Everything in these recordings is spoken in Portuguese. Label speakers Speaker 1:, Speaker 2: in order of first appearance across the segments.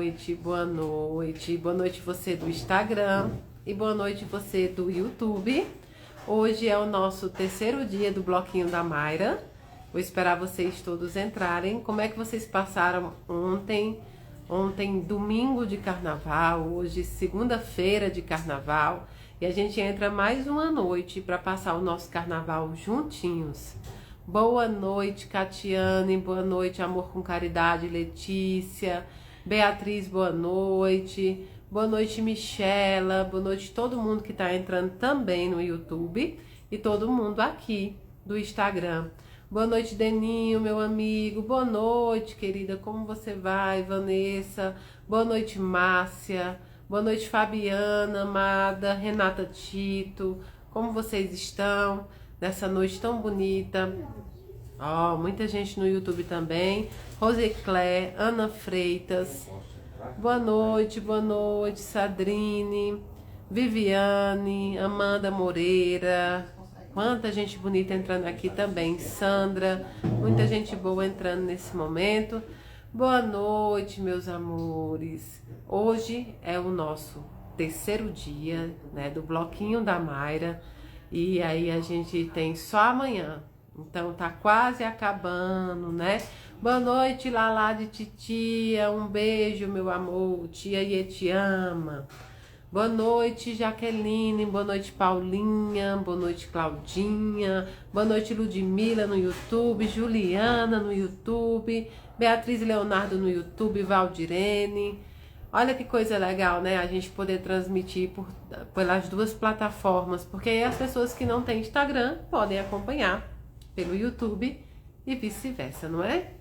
Speaker 1: noite, boa noite. Boa noite você do Instagram e boa noite você do YouTube. Hoje é o nosso terceiro dia do Bloquinho da Mayra. Vou esperar vocês todos entrarem. Como é que vocês passaram ontem? Ontem, domingo de carnaval, hoje segunda-feira de carnaval. E a gente entra mais uma noite para passar o nosso carnaval juntinhos. Boa noite, Catiane. Boa noite, Amor com Caridade, Letícia. Beatriz, boa noite. Boa noite, Michela. Boa noite todo mundo que está entrando também no YouTube. E todo mundo aqui do Instagram. Boa noite, Deninho, meu amigo. Boa noite, querida. Como você vai, Vanessa? Boa noite, Márcia. Boa noite, Fabiana, amada. Renata Tito. Como vocês estão nessa noite tão bonita? Ó, muita gente no YouTube também. Roseclé, Ana Freitas. Boa noite, Sadrine, Viviane, Amanda Moreira. Quanta gente bonita entrando aqui também. Sandra, muita gente boa entrando nesse momento. Boa noite, meus amores. Hoje é o nosso terceiro dia, né, do Bloquinho da Mayra. E aí a gente tem só amanhã. Então tá quase acabando, né? Boa noite, Lala de Titia. Um beijo, meu amor. Tia Iê te ama. Boa noite, Jaqueline. Boa noite, Paulinha. Boa noite, Claudinha. Boa noite, Ludmila no YouTube. Juliana no YouTube. Beatriz Leonardo no YouTube. Valdirene. Olha que coisa legal, né? A gente poder transmitir pelas duas plataformas. Porque aí as pessoas que não têm Instagram podem acompanhar pelo YouTube e vice-versa, não é?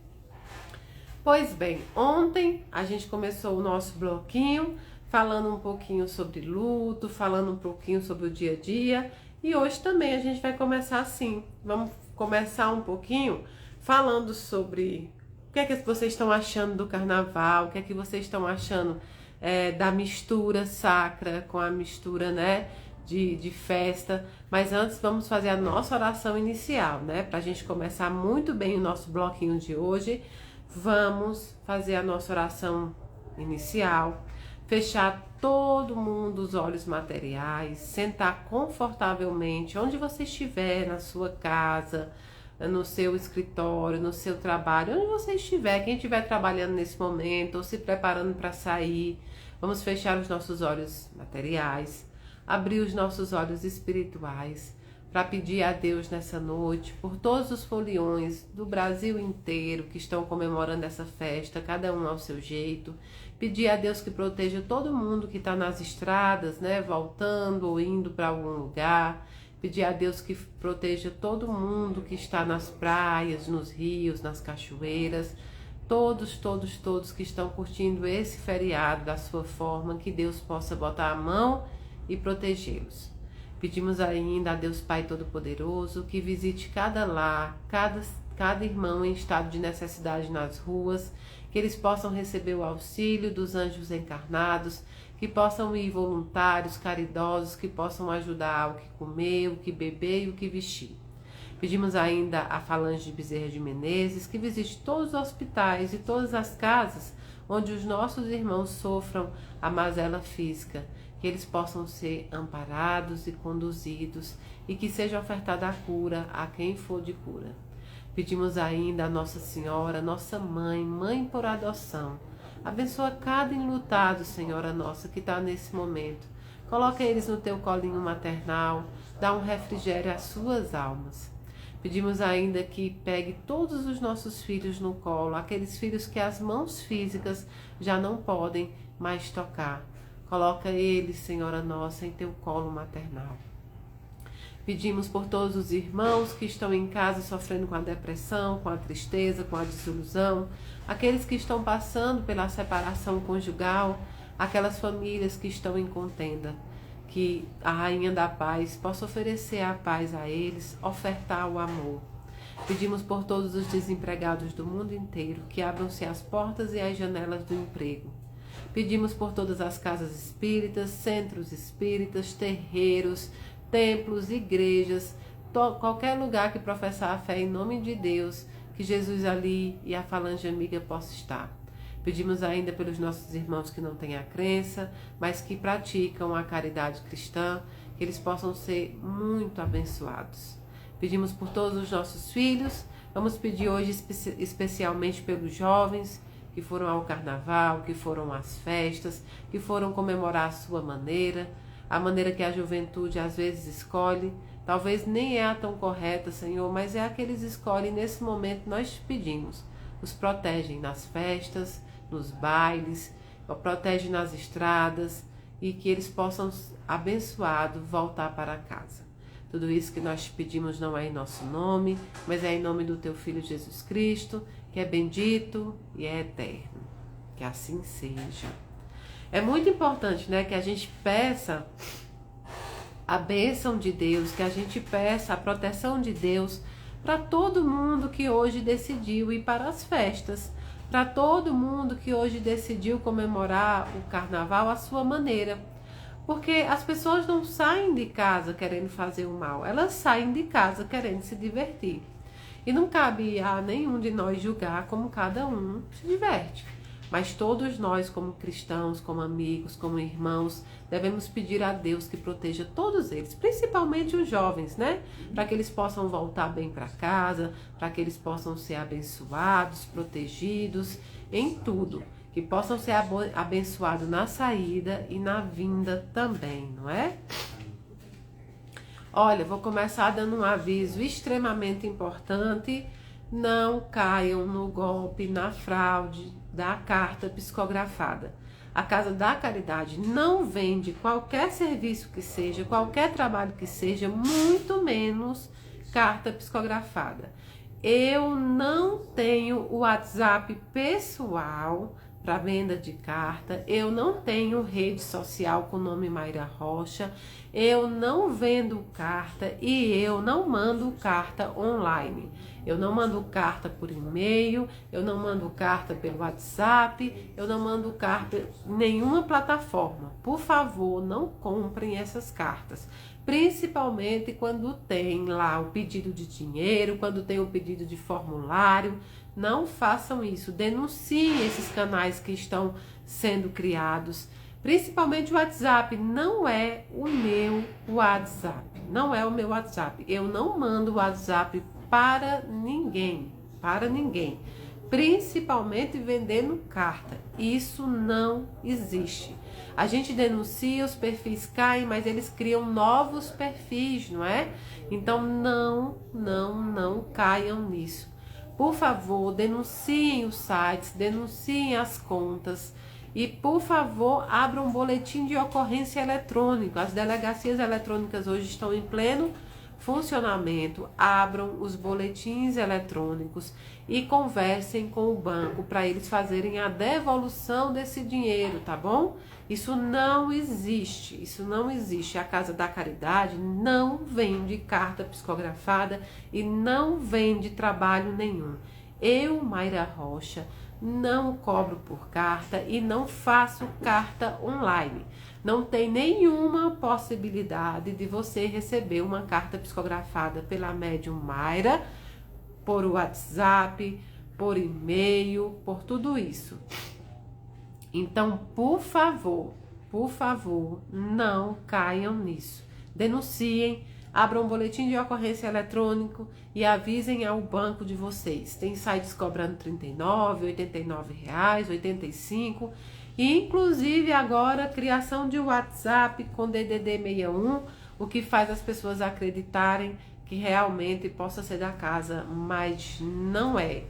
Speaker 1: Pois bem, ontem a gente começou o nosso bloquinho falando um pouquinho sobre luto, falando um pouquinho sobre o dia a dia. E hoje também a gente vai começar assim. Vamos começar um pouquinho falando sobre o que é que vocês estão achando do carnaval, o que é que vocês estão achando da mistura sacra com a mistura, né, de festa. Mas antes vamos fazer a nossa oração inicial, né, pra gente começar muito bem o nosso bloquinho de hoje. Vamos fazer a nossa oração inicial. Fechar todo mundo os olhos materiais, sentar confortavelmente onde você estiver, na sua casa, no seu escritório, no seu trabalho, onde você estiver, quem estiver trabalhando nesse momento ou se preparando para sair. Vamos fechar os nossos olhos materiais, abrir os nossos olhos espirituais para pedir a Deus nessa noite por todos os foliões do Brasil inteiro que estão comemorando essa festa, cada um ao seu jeito. Pedir a Deus que proteja todo mundo que está nas estradas, né, voltando ou indo para algum lugar. Pedir a Deus que proteja todo mundo que está nas praias, nos rios, nas cachoeiras. Todos que estão curtindo esse feriado da sua forma, que Deus possa botar a mão e protegê-los. Pedimos ainda a Deus Pai Todo-Poderoso que visite cada lar, cada irmão em estado de necessidade nas ruas, que eles possam receber o auxílio dos anjos encarnados, que possam ir voluntários, caridosos, que possam ajudar o que comer, o que beber e o que vestir. Pedimos ainda a Falange de Bezerra de Menezes que visite todos os hospitais e todas as casas onde os nossos irmãos sofram a mazela física, que eles possam ser amparados e conduzidos e que seja ofertada a cura a quem for de cura. Pedimos ainda a Nossa Senhora, nossa mãe, mãe por adoção. Abençoa cada enlutado, Senhora nossa, que está nesse momento. Coloca eles no teu colinho maternal, dá um refrigério às suas almas. Pedimos ainda que pegue todos os nossos filhos no colo, aqueles filhos que as mãos físicas já não podem mais tocar. Coloca eles, Senhora nossa, em teu colo maternal. Pedimos por todos os irmãos que estão em casa sofrendo com a depressão, com a tristeza, com a desilusão, aqueles que estão passando pela separação conjugal, aquelas famílias que estão em contenda, que a Rainha da Paz possa oferecer a paz a eles, ofertar o amor. Pedimos por todos os desempregados do mundo inteiro, que abram-se as portas e as janelas do emprego. Pedimos por todas as casas espíritas, centros espíritas, terreiros, templos, igrejas, qualquer lugar que professar a fé em nome de Deus, que Jesus ali e a falange amiga possa estar. Pedimos ainda pelos nossos irmãos que não têm a crença, mas que praticam a caridade cristã, que eles possam ser muito abençoados. Pedimos por todos os nossos filhos, vamos pedir hoje especialmente pelos jovens que foram ao carnaval, que foram às festas, que foram comemorar a sua maneira, a maneira que a juventude às vezes escolhe. Talvez nem é a tão correta, Senhor, mas é a que eles escolhem. Nesse momento nós te pedimos, os protegem nas festas, nos bailes, protege nas estradas e que eles possam, abençoados, voltar para casa. Tudo isso que nós te pedimos não é em nosso nome, mas é em nome do teu Filho Jesus Cristo, que é bendito e é eterno. Que assim seja. É muito importante, né, que a gente peça a bênção de Deus, que a gente peça a proteção de Deus para todo mundo que hoje decidiu ir para as festas, para todo mundo que hoje decidiu comemorar o carnaval à sua maneira. Porque as pessoas não saem de casa querendo fazer o mal, elas saem de casa querendo se divertir. E não cabe a nenhum de nós julgar como cada um se diverte. Mas todos nós, como cristãos, como amigos, como irmãos, devemos pedir a Deus que proteja todos eles, principalmente os jovens, né? Para que eles possam voltar bem para casa, para que eles possam ser abençoados, protegidos em tudo. Que possam ser abençoados na saída e na vinda também, não é? Olha, vou começar dando um aviso extremamente importante. Não caiam no golpe, na fraude da carta psicografada. A Casa da Caridade não vende qualquer serviço que seja, qualquer trabalho que seja, muito menos carta psicografada. Eu não tenho o WhatsApp pessoal para venda de carta, eu não tenho rede social com o nome Mayra Rocha, eu não vendo carta e eu não mando carta online. Eu não mando carta por e-mail, eu não mando carta pelo WhatsApp, eu não mando carta em nenhuma plataforma. Por favor, não comprem essas cartas. Principalmente quando tem lá o pedido de dinheiro, quando tem o pedido de formulário. Não façam isso. Denunciem esses canais que estão sendo criados. Principalmente o WhatsApp. Não é o meu WhatsApp. Não é o meu WhatsApp. Eu não mando WhatsApp para ninguém. Para ninguém. Principalmente vendendo carta. Isso não existe. A gente denuncia, os perfis caem, mas eles criam novos perfis, não é? Então não caiam nisso. Por favor, denunciem os sites, denunciem as contas e, por favor, abram um boletim de ocorrência eletrônico. As delegacias eletrônicas hoje estão em pleno funcionamento. Abram os boletins eletrônicos e conversem com o banco para eles fazerem a devolução desse dinheiro, tá bom? Isso não existe, isso não existe. A Casa da Caridade não vende carta psicografada e não vende trabalho nenhum. Eu, Mayra Rocha, não cobro por carta e não faço carta online. Não tem nenhuma possibilidade de você receber uma carta psicografada pela médium Mayra, por WhatsApp, por e-mail, por tudo isso. Então, por favor, não caiam nisso. Denunciem, abram um boletim de ocorrência eletrônico e avisem ao banco de vocês. Tem sites cobrando R$39, R$89, R$85. E, inclusive, agora, criação de WhatsApp com DDD 61, o que faz as pessoas acreditarem que realmente possa ser da casa, mas não é.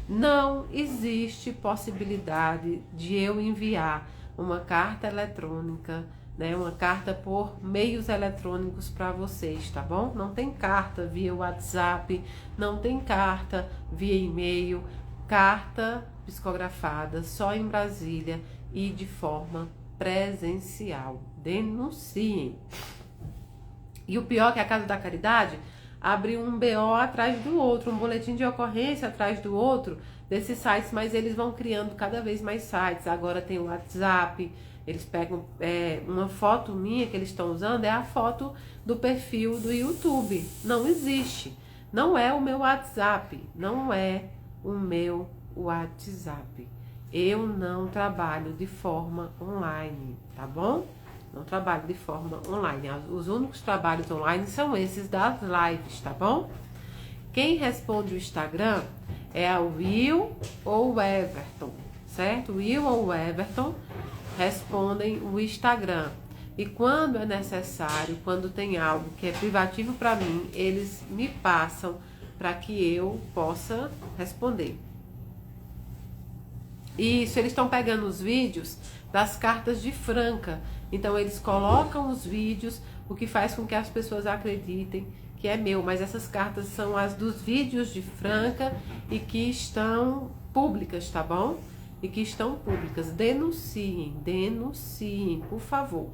Speaker 1: Não existe possibilidade de eu enviar uma carta eletrônica, né, uma carta por meios eletrônicos para vocês, tá bom? Não tem carta via WhatsApp, não tem carta via e-mail, carta psicografada só em Brasília e de forma presencial. Denunciem. E o pior é que a Casa da Caridade abre um BO atrás do outro, um boletim de ocorrência atrás do outro desses sites, mas eles vão criando cada vez mais sites. Agora tem o WhatsApp, eles pegam uma foto minha que eles estão usando, é a foto do perfil do YouTube. Não existe. Não é o meu WhatsApp. Não é o meu WhatsApp. eu não trabalho de forma online, tá bom? Não trabalho de forma online. Os únicos trabalhos online são esses das lives, tá bom? Quem responde o Instagram é a Will ou o Everton, certo? Will ou o Everton respondem o Instagram. E quando é necessário, quando tem algo que é privativo para mim, eles me passam para que eu possa responder. Isso, eles estão pegando os vídeos das cartas de Franca. Então eles colocam os vídeos, o que faz com que as pessoas acreditem que é meu. Mas essas cartas são as dos vídeos de Franca e que estão públicas, tá bom? E que estão públicas. Denunciem, por favor.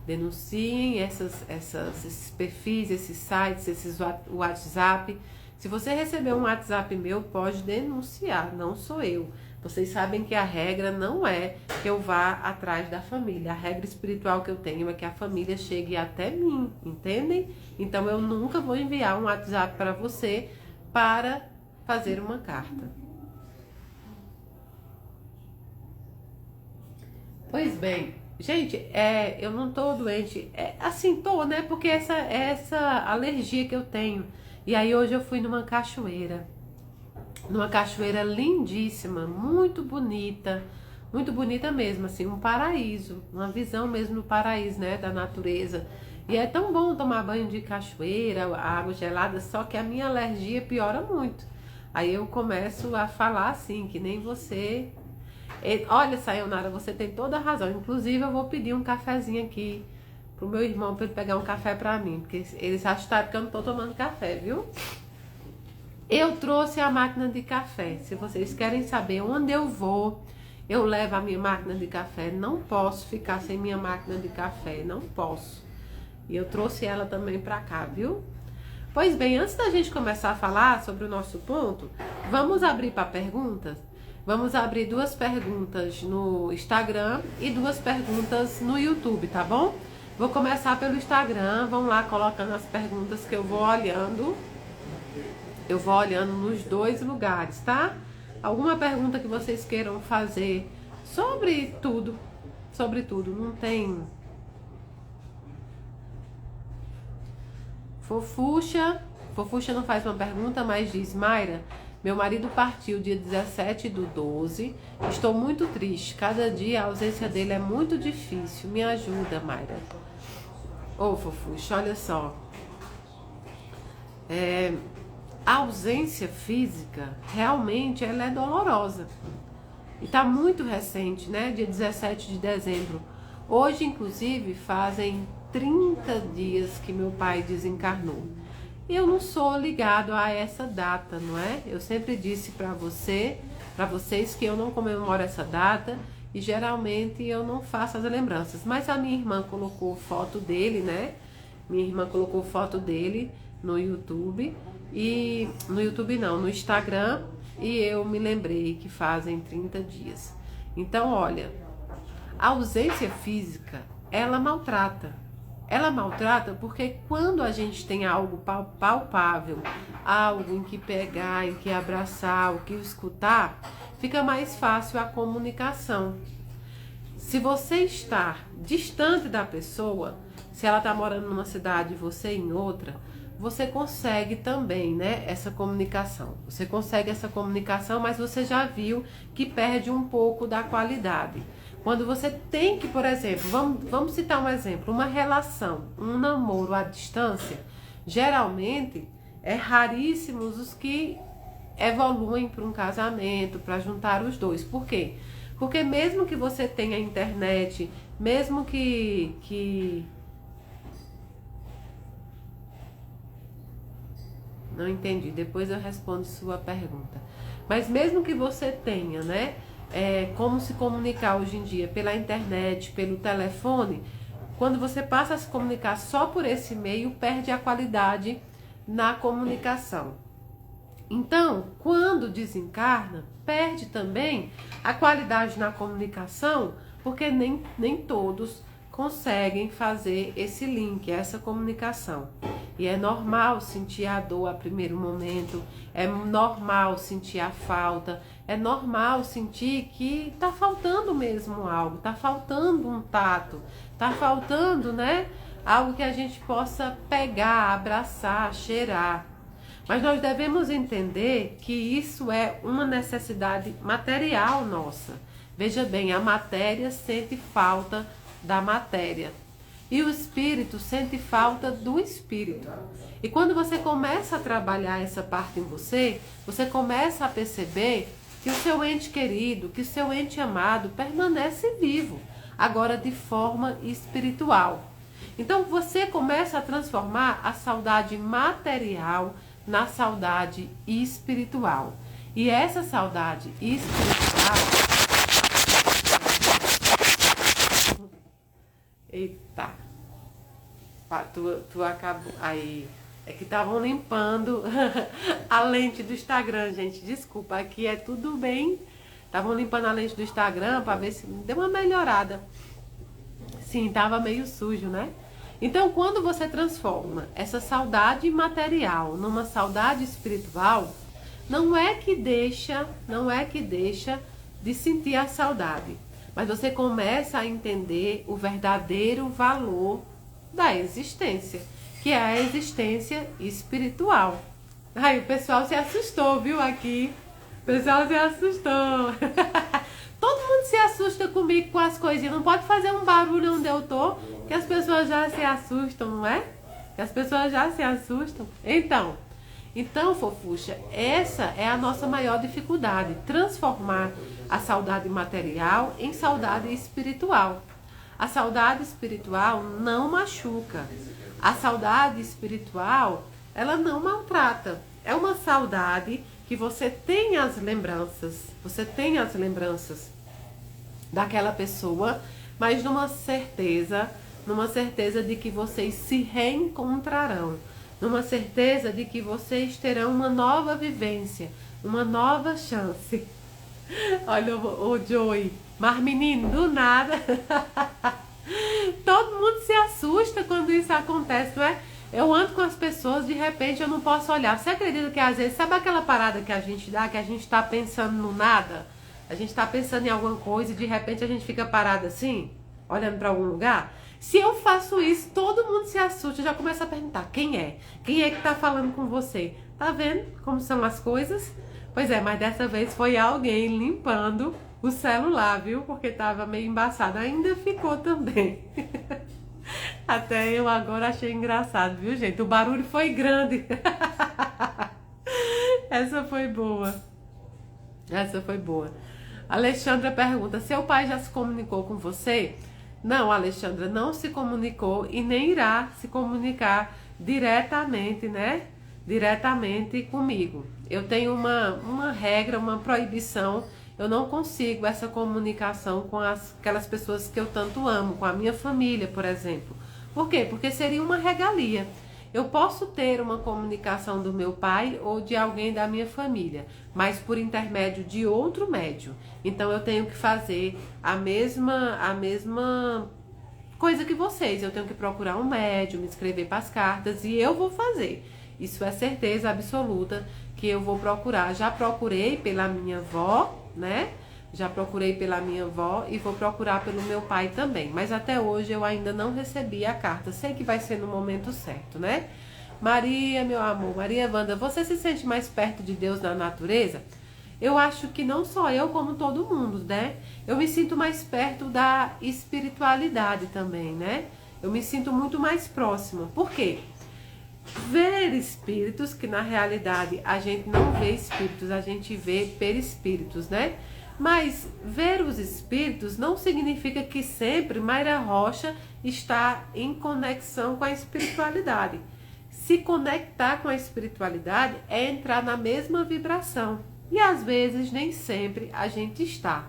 Speaker 1: Denunciem esses perfis, esses sites, esses WhatsApp. Se você receber um WhatsApp meu, pode denunciar, não sou eu. Vocês sabem que a regra não é que eu vá atrás da família. A regra espiritual que eu tenho é que a família chegue até mim, entendem? Então eu nunca vou enviar um WhatsApp para você para fazer uma carta. Pois bem, gente, eu não tô doente. Assim, tô, né? Porque essa alergia que eu tenho. E aí hoje eu fui numa cachoeira lindíssima, muito bonita mesmo, assim, um paraíso, uma visão mesmo do paraíso, né, da natureza. E é tão bom tomar banho de cachoeira, a água gelada, só que a minha alergia piora muito. Aí eu começo a falar assim, que nem você. Olha, Sayonara, você tem toda a razão. Inclusive eu vou pedir um cafezinho aqui pro meu irmão para ele pegar um café para mim, porque eles acharam que eu não tô tomando café, viu? Eu trouxe a máquina de café. Se vocês querem saber onde eu vou, eu levo a minha máquina de café. Não posso ficar sem minha máquina de café, não posso. E eu trouxe ela também pra cá, viu? Pois bem, antes da gente começar a falar sobre o nosso ponto, vamos abrir para perguntas? Vamos abrir 2 perguntas no Instagram e 2 perguntas no YouTube, tá bom? Vou começar pelo Instagram, vão lá colocando as perguntas que eu vou olhando. Eu vou olhando nos 2 lugares, tá? Alguma pergunta que vocês queiram fazer sobre tudo, não tem... Fofuxa não faz uma pergunta, mas diz: Mayra, meu marido partiu dia 17/12, estou muito triste, cada dia a ausência dele é muito difícil, me ajuda, Mayra. Ô, Fofuxa, olha só, a ausência física, realmente, ela é dolorosa. E tá muito recente, né? Dia 17 de dezembro. Hoje, inclusive, fazem 30 dias que meu pai desencarnou. E eu não sou ligado a essa data, não é? Eu sempre disse para vocês que eu não comemoro essa data e geralmente eu não faço as lembranças. Mas a minha irmã colocou foto dele, né? Minha irmã colocou foto dele no YouTube. E no YouTube não, no Instagram, e eu me lembrei que fazem 30 dias. Então, olha, a ausência física, ela maltrata. Ela maltrata porque quando a gente tem algo palpável, algo em que pegar, em que abraçar, o que escutar, fica mais fácil a comunicação. Se você está distante da pessoa, se ela está morando numa cidade e você em outra, você consegue também, né, essa comunicação. Você consegue essa comunicação, mas você já viu que perde um pouco da qualidade. Quando você tem que, por exemplo, vamos citar um exemplo, uma relação, um namoro à distância, geralmente é raríssimos os que evoluem para um casamento, para juntar os dois. Por quê? Porque mesmo que você tenha internet, mesmo que não entendi, depois eu respondo sua pergunta. Mas mesmo que você tenha, né, como se comunicar hoje em dia pela internet, pelo telefone, quando você passa a se comunicar só por esse meio, perde a qualidade na comunicação. Então, quando desencarna, perde também a qualidade na comunicação, porque nem todos conseguem fazer esse link, essa comunicação. E é normal sentir a dor a primeiro momento, é normal sentir a falta, é normal sentir que tá faltando mesmo algo, tá faltando um tato, tá faltando, né, algo que a gente possa pegar, abraçar, cheirar. Mas nós devemos entender que isso é uma necessidade material nossa. Veja bem, a matéria sente falta da matéria. E o espírito sente falta do espírito. E quando você começa a trabalhar essa parte em você, você começa a perceber que o seu ente querido, que o seu ente amado permanece vivo, agora de forma espiritual. Então você começa a transformar a saudade material na saudade espiritual. E essa saudade espiritual... Eita, tu acabou. Aí, é que estavam limpando a lente do Instagram, gente. Desculpa, aqui é tudo bem. Estavam limpando a lente do Instagram para ver se deu uma melhorada. Sim, tava meio sujo, né? Então, quando você transforma essa saudade material numa saudade espiritual, não é que deixa de sentir a saudade. Mas você começa a entender o verdadeiro valor da existência, que é a existência espiritual. Aí o pessoal se assustou, viu, aqui? O pessoal se assustou. Todo mundo se assusta comigo com as coisinhas. Não pode fazer um barulho onde eu tô, que as pessoas já se assustam, não é? Que as pessoas já se assustam. Então, fofucha, essa é a nossa maior dificuldade, transformar a saudade material em saudade espiritual. A saudade espiritual não machuca. A saudade espiritual, ela não maltrata. É uma saudade que você tem as lembranças. Você tem as lembranças daquela pessoa, mas numa certeza de que vocês se reencontrarão. Numa certeza de que vocês terão uma nova vivência, uma nova chance. Olha o Joey, mas menino, do nada, todo mundo se assusta quando isso acontece, não é? Eu ando com as pessoas, de repente eu não posso olhar. Você acredita que às vezes, sabe aquela parada que a gente dá, que a gente tá pensando no nada? A gente tá pensando em alguma coisa e de repente a gente fica parado assim, olhando para algum lugar? Se eu faço isso, todo mundo se assusta, já começa a perguntar, quem é? Quem é que tá falando com você? Tá vendo como são as coisas? Pois é, mas dessa vez foi alguém limpando o celular, viu? Porque tava meio embaçado, ainda ficou também. Até eu agora achei engraçado, viu, gente? O barulho foi grande. Essa foi boa. Essa foi boa. Alexandra pergunta, seu pai já se comunicou com você? Não, Alexandra, não se comunicou e nem irá se comunicar diretamente, né? Diretamente comigo. Eu tenho uma regra, uma proibição. Eu não consigo essa comunicação com aquelas pessoas que eu tanto amo, com a minha família, por exemplo. Por quê? Porque seria uma regalia. Eu posso ter uma comunicação do meu pai ou de alguém da minha família, mas por intermédio de outro médium. Então eu tenho que fazer a mesma coisa que vocês. Eu tenho que procurar um médium, me escrever para as cartas e eu vou fazer. Isso é certeza absoluta que eu vou procurar. Já procurei pela minha avó, né? Já procurei pela minha avó e vou procurar pelo meu pai também. Mas até hoje eu ainda não recebi a carta. Sei que vai ser no momento certo, né? Maria, meu amor, Maria Wanda, você se sente mais perto de Deus na natureza? Eu acho que não só eu, como todo mundo, né? Eu me sinto mais perto da espiritualidade também, né? Eu me sinto muito mais próxima. Por quê? Ver espíritos, que na realidade a gente não vê espíritos, a gente vê perispíritos, né? Mas ver os espíritos não significa que sempre Mayra Rocha está em conexão com a espiritualidade. Se conectar com a espiritualidade é entrar na mesma vibração. E às vezes nem sempre a gente está.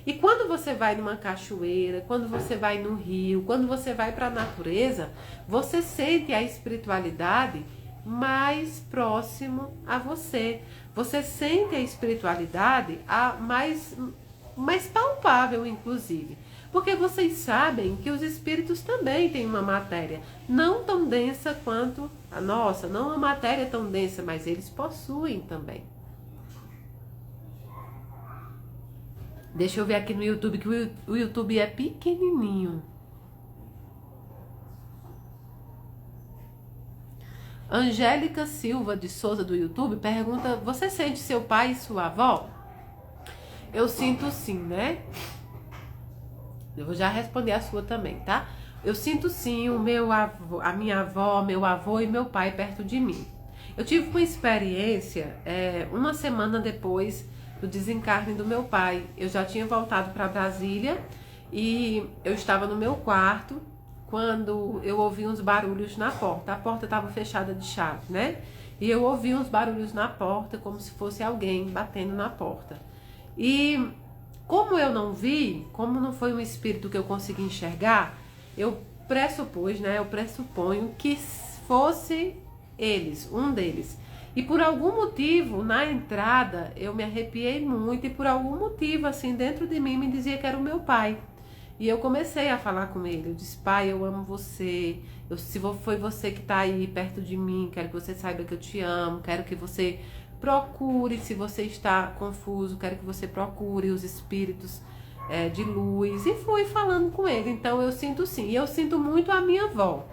Speaker 1: E quando você vai numa cachoeira, quando você vai num rio, quando você vai para a natureza, você sente a espiritualidade mais próximo a você. Você sente a espiritualidade mais mais palpável, inclusive. Porque vocês sabem que os espíritos também têm uma matéria não tão densa quanto a nossa, não uma matéria tão densa, mas eles possuem também. Deixa eu ver aqui no YouTube, que o YouTube é pequenininho. Angélica Silva de Souza do YouTube pergunta: você sente seu pai e sua avó? Eu sinto sim, né? Eu vou já responder a sua também, tá? Eu sinto sim o meu avô, a minha avó, meu avô e meu pai perto de mim. Eu tive uma experiência uma semana depois do desencarne do meu pai. Eu já tinha voltado para Brasília e eu estava no meu quarto quando eu ouvi uns barulhos na porta. A porta estava fechada de chave, né? E eu ouvi uns barulhos na porta, como se fosse alguém batendo na porta. E como eu não vi, como não foi um espírito que eu consegui enxergar, eu pressupus, né? Eu pressuponho que fosse eles, um deles. E por algum motivo, na entrada, eu me arrepiei muito e por algum motivo, assim, dentro de mim, me dizia que era o meu pai. E eu comecei a falar com ele. Eu disse: pai, eu amo você. Se foi você que está aí perto de mim, quero que você saiba que eu te amo. Quero que você procure, se você está confuso, quero que você procure os espíritos de luz. E fui falando com ele. Então eu sinto sim. E eu sinto muito a minha avó.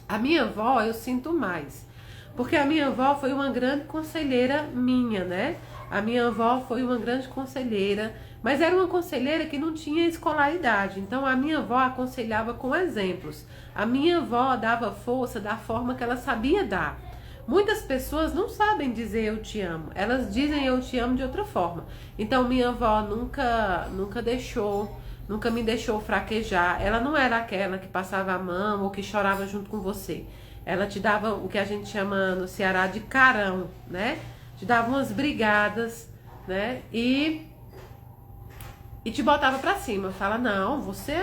Speaker 1: A minha avó eu sinto mais. Porque a minha avó foi uma grande conselheira minha, né? A minha avó foi uma grande conselheira, mas era uma conselheira que não tinha escolaridade. Então a minha avó aconselhava com exemplos. A minha avó dava força da forma que ela sabia dar. Muitas pessoas não sabem dizer eu te amo. Elas dizem eu te amo de outra forma. Então minha avó nunca me deixou fraquejar. Ela não era aquela que passava a mão ou que chorava junto com você. Ela te dava o que a gente chama no Ceará de carão, né? Te dava umas brigadas, né? E te botava pra cima. Fala: não, você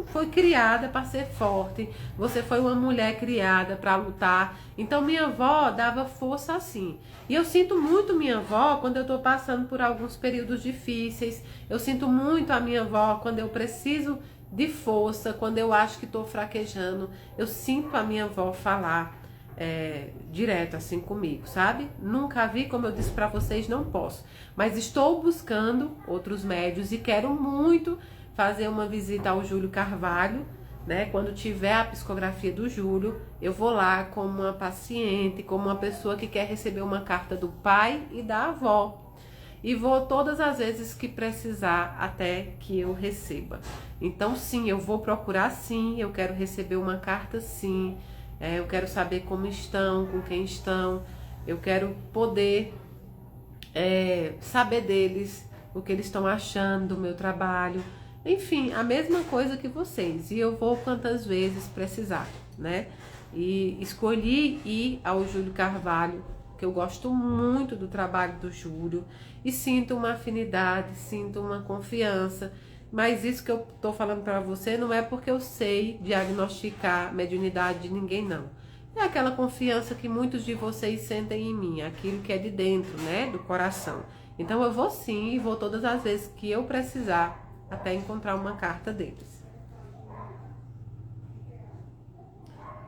Speaker 1: foi criada para ser forte. Você foi uma mulher criada para lutar. Então minha avó dava força assim. E eu sinto muito minha avó quando eu tô passando por alguns períodos difíceis. Eu sinto muito a minha avó quando eu preciso de força, quando eu acho que estou fraquejando. Eu sinto a minha avó falar direto assim comigo, sabe? Nunca vi, como eu disse para vocês, não posso. Mas estou buscando outros médios e quero muito fazer uma visita ao Júlio Carvalho, né? Quando tiver a psicografia do Júlio, eu vou lá como uma paciente, como uma pessoa que quer receber uma carta do pai e da avó. E vou todas as vezes que precisar até que eu receba. Então sim, eu vou procurar sim, eu quero receber uma carta sim, eu quero saber como estão, com quem estão, eu quero poder saber deles, o que eles estão achando do meu trabalho. Enfim, a mesma coisa que vocês. E eu vou quantas vezes precisar, né? E escolhi ir ao Júlio Carvalho, que eu gosto muito do trabalho do Júlio e sinto uma afinidade, sinto uma confiança. Mas isso que eu tô falando para você não é porque eu sei diagnosticar mediunidade de ninguém, não. É aquela confiança que muitos de vocês sentem em mim, aquilo que é de dentro, né, do coração. Então eu vou sim e vou todas as vezes que eu precisar até encontrar uma carta deles.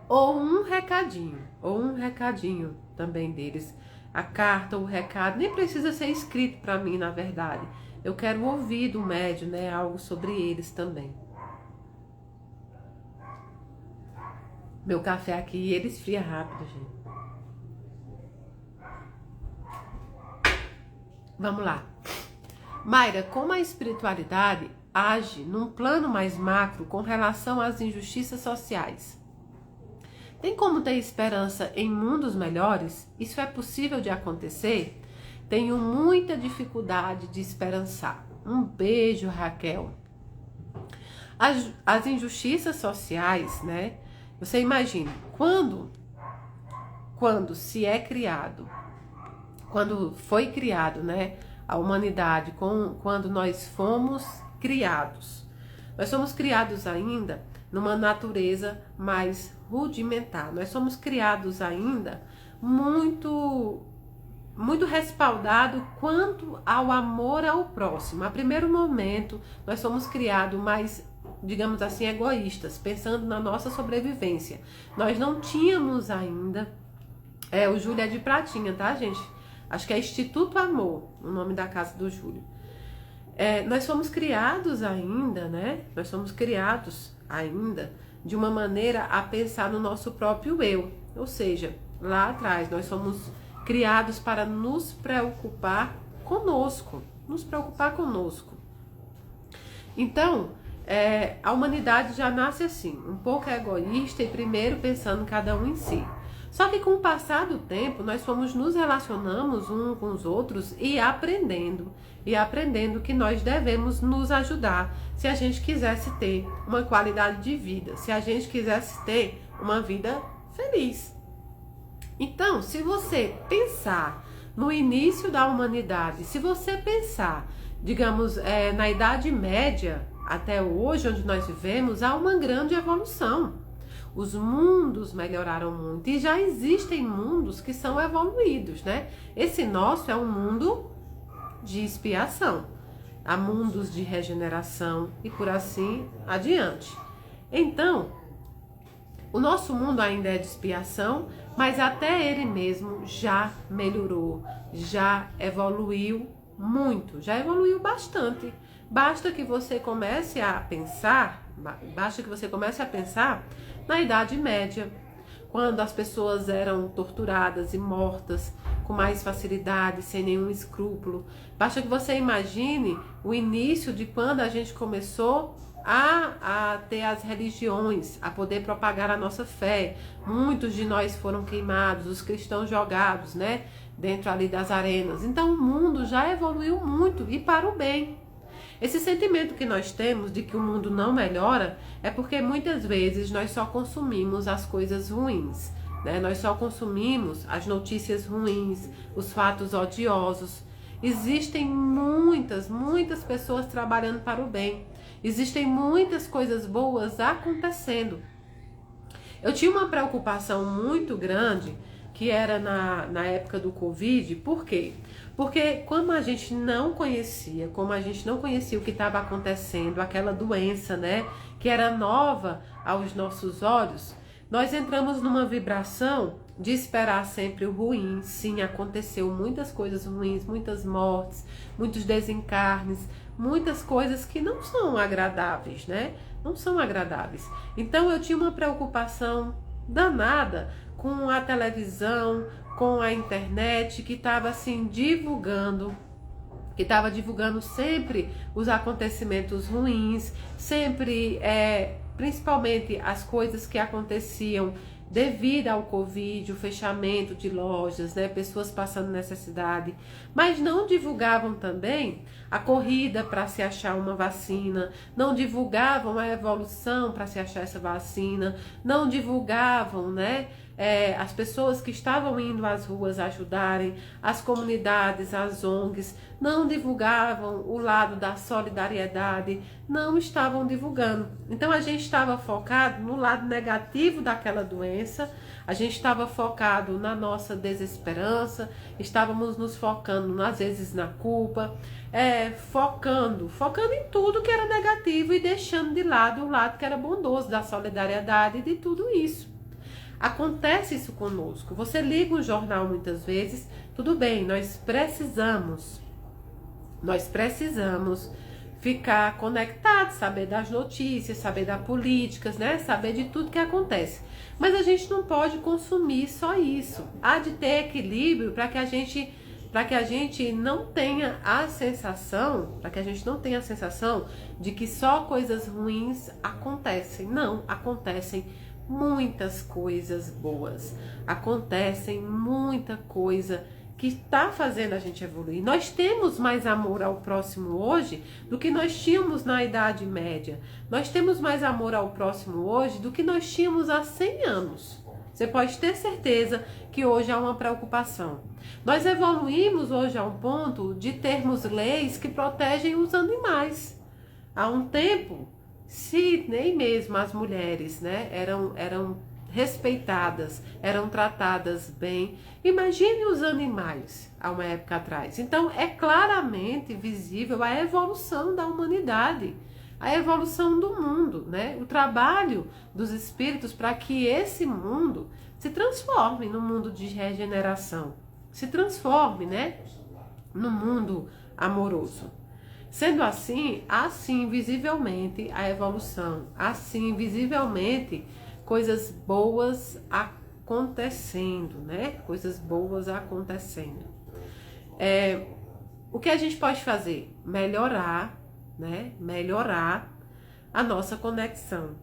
Speaker 1: Ou um recadinho também deles. A carta ou o recado nem precisa ser escrito para mim, na verdade. Eu quero ouvir do médium, né, algo sobre eles também. Meu café aqui, ele esfria rápido, gente. Vamos lá. Mayra, como a espiritualidade age num plano mais macro com relação às injustiças sociais? Tem como ter esperança em mundos melhores? Isso é possível de acontecer? Tenho muita dificuldade de esperançar. Um beijo, Raquel. As injustiças sociais, né? Você imagina, quando se é criado, quando foi criado, né, a humanidade, quando nós fomos criados. Nós somos criados ainda numa natureza mais rudimentar. Nós somos criados ainda muito muito respaldado quanto ao amor ao próximo. A primeiro momento, nós somos criados mais, digamos assim, egoístas, pensando na nossa sobrevivência. Nós não tínhamos ainda, o Júlio é de Pratinha, tá, gente? Acho que é Instituto Amor, o nome da casa do Júlio. Nós fomos criados ainda, né? Nós somos criados ainda de uma maneira a pensar no nosso próprio eu. Ou seja, lá atrás nós somos criados para nos preocupar conosco. Nos preocupar conosco. Então, a humanidade já nasce assim, um pouco egoísta e primeiro pensando cada um em si. Só que com o passar do tempo, nós fomos nos relacionamos uns com os outros e aprendendo que nós devemos nos ajudar se a gente quisesse ter uma qualidade de vida, se a gente quisesse ter uma vida feliz. Então, se você pensar no início da humanidade, se você pensar, digamos, na Idade Média até hoje, onde nós vivemos, há uma grande evolução. Os mundos melhoraram muito e já existem mundos que são evoluídos, né? Esse nosso é um mundo de expiação. Há mundos de regeneração e por assim adiante. Então, o nosso mundo ainda é de expiação, mas até ele mesmo já melhorou, já evoluiu muito, já evoluiu bastante. Basta que você comece a pensar na Idade Média, quando as pessoas eram torturadas e mortas com mais facilidade, sem nenhum escrúpulo. Basta que você imagine o início de quando a gente começou a ter as religiões, a poder propagar a nossa fé. Muitos de nós foram queimados, os cristãos jogados, né, dentro ali das arenas. Então o mundo já evoluiu muito e para o bem. Esse sentimento que nós temos de que o mundo não melhora é porque muitas vezes nós só consumimos as coisas ruins, né? Nós só consumimos as notícias ruins, os fatos odiosos. Existem muitas pessoas trabalhando para o bem. Existem muitas coisas boas acontecendo. Eu tinha uma preocupação muito grande que era na época do Covid. Por quê? Porque como a gente não conhecia o que estava acontecendo, aquela doença, né, que era nova aos nossos olhos, nós entramos numa vibração de esperar sempre o ruim. Sim, aconteceu muitas coisas ruins, muitas mortes, muitos desencarnes, muitas coisas que não são agradáveis, né? Não são agradáveis. Então eu tinha uma preocupação danada com a televisão, com a internet, que estava assim divulgando sempre os acontecimentos ruins, sempre, principalmente as coisas que aconteciam devido ao Covid, o fechamento de lojas, né, pessoas passando necessidade, mas não divulgavam também a corrida para se achar uma vacina, não divulgavam a evolução para se achar essa vacina, não divulgavam, né, as pessoas que estavam indo às ruas ajudarem, as comunidades, as ONGs, não divulgavam o lado da solidariedade, não estavam divulgando. Então a gente estava focado no lado negativo daquela doença, a gente estava focado na nossa desesperança, estávamos nos focando às vezes na culpa, focando em tudo que era negativo e deixando de lado o lado que era bondoso, da solidariedade e de tudo isso. Acontece isso conosco. Você liga um jornal muitas vezes, tudo bem, nós precisamos ficar conectados, saber das notícias, saber das políticas, né? Saber de tudo que acontece. Mas a gente não pode consumir só isso. Há de ter equilíbrio para que a gente não tenha a sensação, de que só coisas ruins acontecem. Não, acontecem muitas coisas boas, acontecem muita coisa que está fazendo a gente evoluir. Nós temos mais amor ao próximo hoje do que nós tínhamos na Idade Média. Nós temos mais amor ao próximo hoje do que nós tínhamos há 100 anos. Você pode ter certeza que hoje há uma preocupação. Nós evoluímos hoje a um ponto de termos leis que protegem os animais. Há um tempo, se nem mesmo as mulheres, né, eram respeitadas, eram tratadas bem. Imagine os animais há uma época atrás. Então é claramente visível a evolução da humanidade, a evolução do mundo, né? O trabalho dos espíritos para que esse mundo se transforme num mundo de regeneração, se transforme, né, num mundo amoroso. Sendo assim, assim visivelmente a evolução, assim visivelmente coisas boas acontecendo, né? Coisas boas acontecendo. O que a gente pode fazer? Melhorar, né? Melhorar a nossa conexão.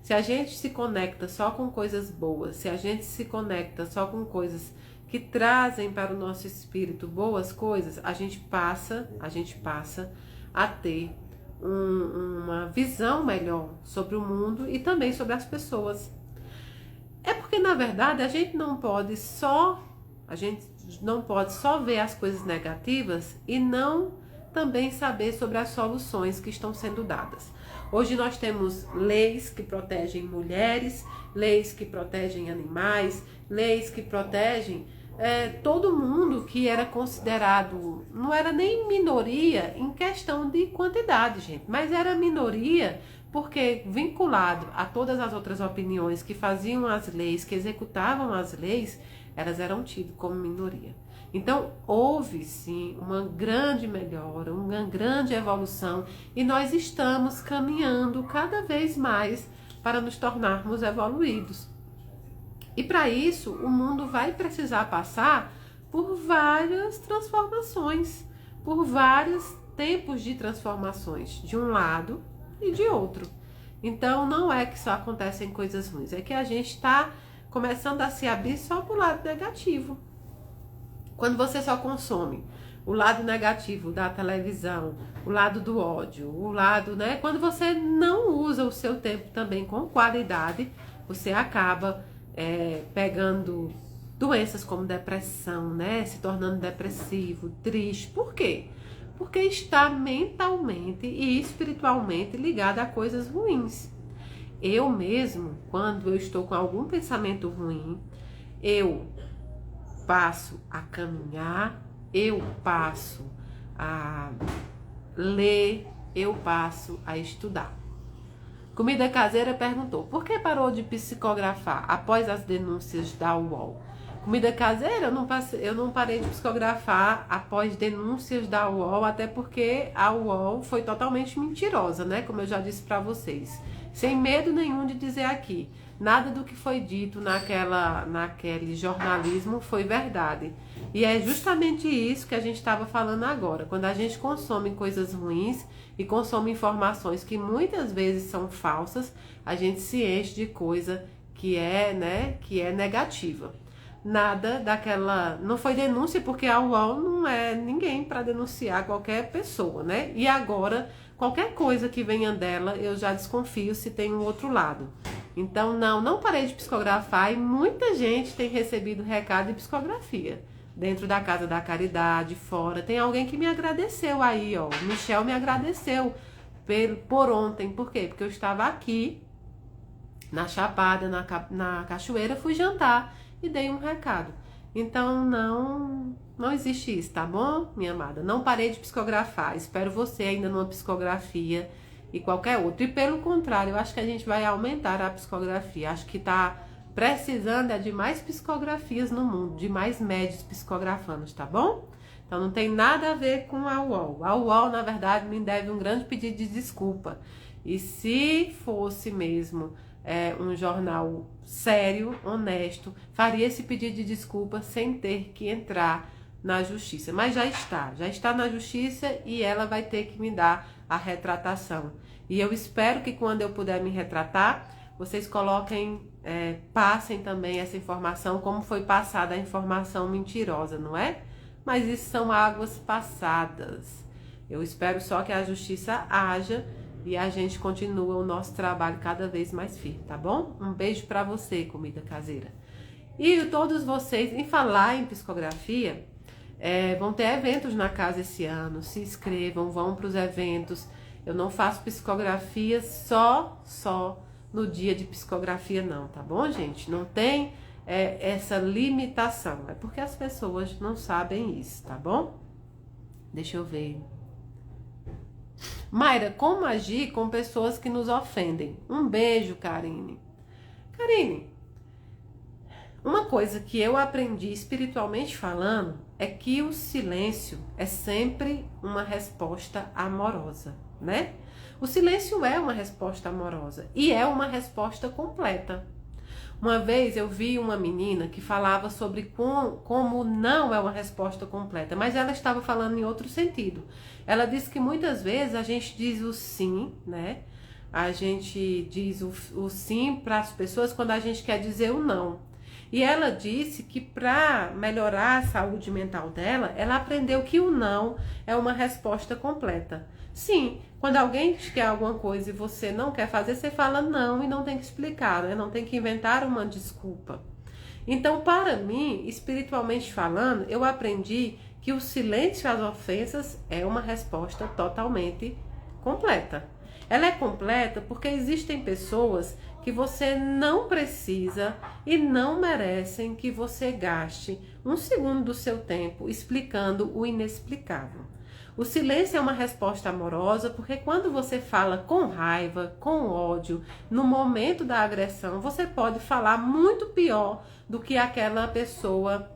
Speaker 1: Se a gente se conecta só com coisas boas, se a gente se conecta só com coisas que trazem para o nosso espírito boas coisas, a gente passa a ter uma visão melhor sobre o mundo e também sobre as pessoas. É porque, na verdade, a gente não pode só ver as coisas negativas e não também saber sobre as soluções que estão sendo dadas. Hoje nós temos leis que protegem mulheres, leis que protegem animais, leis que protegem todo mundo que era considerado, não era nem minoria em questão de quantidade, gente, mas era minoria porque vinculado a todas as outras opiniões que faziam as leis, que executavam as leis, elas eram tidas como minoria. Então, houve sim uma grande melhora, uma grande evolução e nós estamos caminhando cada vez mais para nos tornarmos evoluídos. E para isso, o mundo vai precisar passar por várias transformações, por vários tempos de transformações, de um lado e de outro. Então, não é que só acontecem coisas ruins, é que a gente está começando a se abrir só para o lado negativo. Quando você só consome o lado negativo da televisão, o lado do ódio, o lado, né? Quando você não usa o seu tempo também com qualidade, você acaba pegando doenças como depressão, né? Se tornando depressivo, triste. Por quê? Porque está mentalmente e espiritualmente ligado a coisas ruins. Eu mesmo, quando eu estou com algum pensamento ruim, eu passo a caminhar, eu passo a ler, eu passo a estudar. Comida Caseira perguntou, por que parou de psicografar após as denúncias da UOL? Comida Caseira, eu não parei de psicografar após denúncias da UOL, até porque a UOL foi totalmente mentirosa, né? Como eu já disse para vocês. Sem medo nenhum de dizer aqui, nada do que foi dito naquele jornalismo foi verdade. E é justamente isso que a gente estava falando agora. Quando a gente consome coisas ruins e consome informações que muitas vezes são falsas, a gente se enche de coisa que é negativa. Nada daquela... Não foi denúncia porque a UOL não é ninguém para denunciar qualquer pessoa, né? E agora, qualquer coisa que venha dela, eu já desconfio se tem um outro lado. Então, não parei de psicografar e muita gente tem recebido recado de psicografia. Dentro da Casa da Caridade, fora. Tem alguém que me agradeceu aí, ó. O Michel me agradeceu por ontem. Por quê? Porque eu estava aqui, na Chapada, na Cachoeira, fui jantar e dei um recado. Então, não existe isso, tá bom, minha amada? Não parei de psicografar. Espero você ainda numa psicografia e qualquer outra. E pelo contrário, eu acho que a gente vai aumentar a psicografia. Acho que tá precisando de mais psicografias no mundo, de mais médios psicografando, tá bom? Então não tem nada a ver com a UOL. A UOL, na verdade, me deve um grande pedido de desculpa. E se fosse mesmo um jornal sério, honesto, faria esse pedido de desculpa sem ter que entrar na justiça. Mas já está na justiça e ela vai ter que me dar a retratação. E eu espero que quando eu puder me retratar, vocês passem também essa informação, como foi passada a informação mentirosa, não é? Mas isso são águas passadas. Eu espero só que a justiça haja e a gente continua o nosso trabalho cada vez mais firme, tá bom? Um beijo pra você, Comida Caseira. E todos vocês, em falar em psicografia, vão ter eventos na casa esse ano. Se inscrevam, vão para os eventos. Eu não faço psicografia só no dia de psicografia não, tá bom, gente? Não tem essa limitação. É porque as pessoas não sabem isso, tá bom? Deixa eu ver. Mayra, como agir com pessoas que nos ofendem? Um beijo, Karine. Karine, uma coisa que eu aprendi espiritualmente falando é que o silêncio é sempre uma resposta amorosa, né? O silêncio é uma resposta amorosa e é uma resposta completa. Uma vez eu vi uma menina que falava sobre como não é uma resposta completa, mas ela estava falando em outro sentido. Ela disse que muitas vezes a gente diz o sim, né? A gente diz o sim para as pessoas quando a gente quer dizer o não. E ela disse que para melhorar a saúde mental dela, ela aprendeu que o não é uma resposta completa. Sim, quando alguém quer alguma coisa e você não quer fazer, você fala não e não tem que explicar, né? Não tem que inventar uma desculpa. Então, para mim, espiritualmente falando, eu aprendi que o silêncio às ofensas é uma resposta totalmente completa. Ela é completa porque existem pessoas que você não precisa e não merecem que você gaste um segundo do seu tempo explicando o inexplicável. O silêncio é uma resposta amorosa porque quando você fala com raiva, com ódio, no momento da agressão, você pode falar muito pior do que aquela pessoa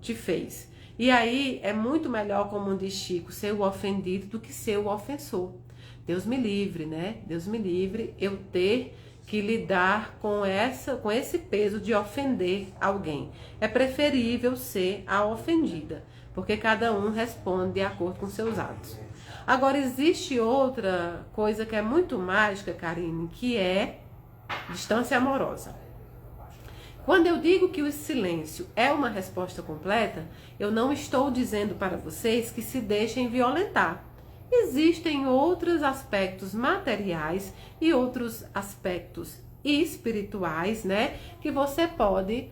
Speaker 1: te fez. E aí é muito melhor, como diz Chico, ser o ofendido do que ser o ofensor. Deus me livre, né? Deus me livre eu ter que lidar com esse peso de ofender alguém. É preferível ser a ofendida, porque cada um responde de acordo com seus atos. Agora, existe outra coisa que é muito mágica, Karine, que é distância amorosa. Quando eu digo que o silêncio é uma resposta completa, eu não estou dizendo para vocês que se deixem violentar. Existem outros aspectos materiais e outros aspectos espirituais, né, que você pode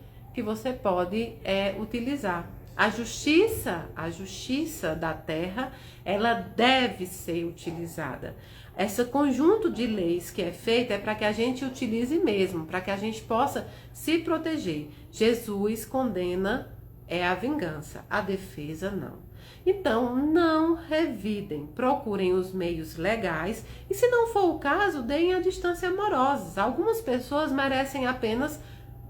Speaker 1: utilizar. A justiça da terra, ela deve ser utilizada. Esse conjunto de leis que é feito é para que a gente utilize mesmo, para que a gente possa se proteger. Jesus condena a vingança, a defesa não. Então, não revidem, procurem os meios legais e, se não for o caso, deem a distância amorosa. Algumas pessoas merecem apenas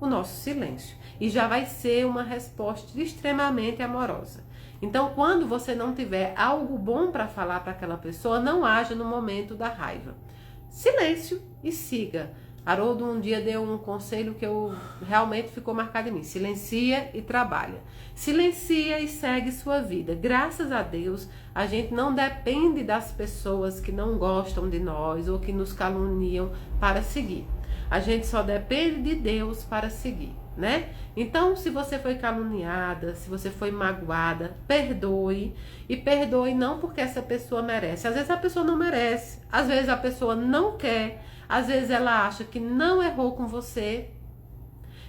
Speaker 1: o nosso silêncio e já vai ser uma resposta extremamente amorosa. Então, quando você não tiver algo bom para falar para aquela pessoa, não haja no momento da raiva. Silêncio e siga. Haroldo um dia deu um conselho que realmente ficou marcado em mim. Silencia e trabalha. Silencia e segue sua vida. Graças a Deus, a gente não depende das pessoas que não gostam de nós ou que nos caluniam para seguir. A gente só depende de Deus para seguir, né? Então, se você foi caluniada, se você foi magoada, perdoe. E perdoe não porque essa pessoa merece. Às vezes a pessoa não merece. Às vezes a pessoa não quer. Às vezes ela acha que não errou com você.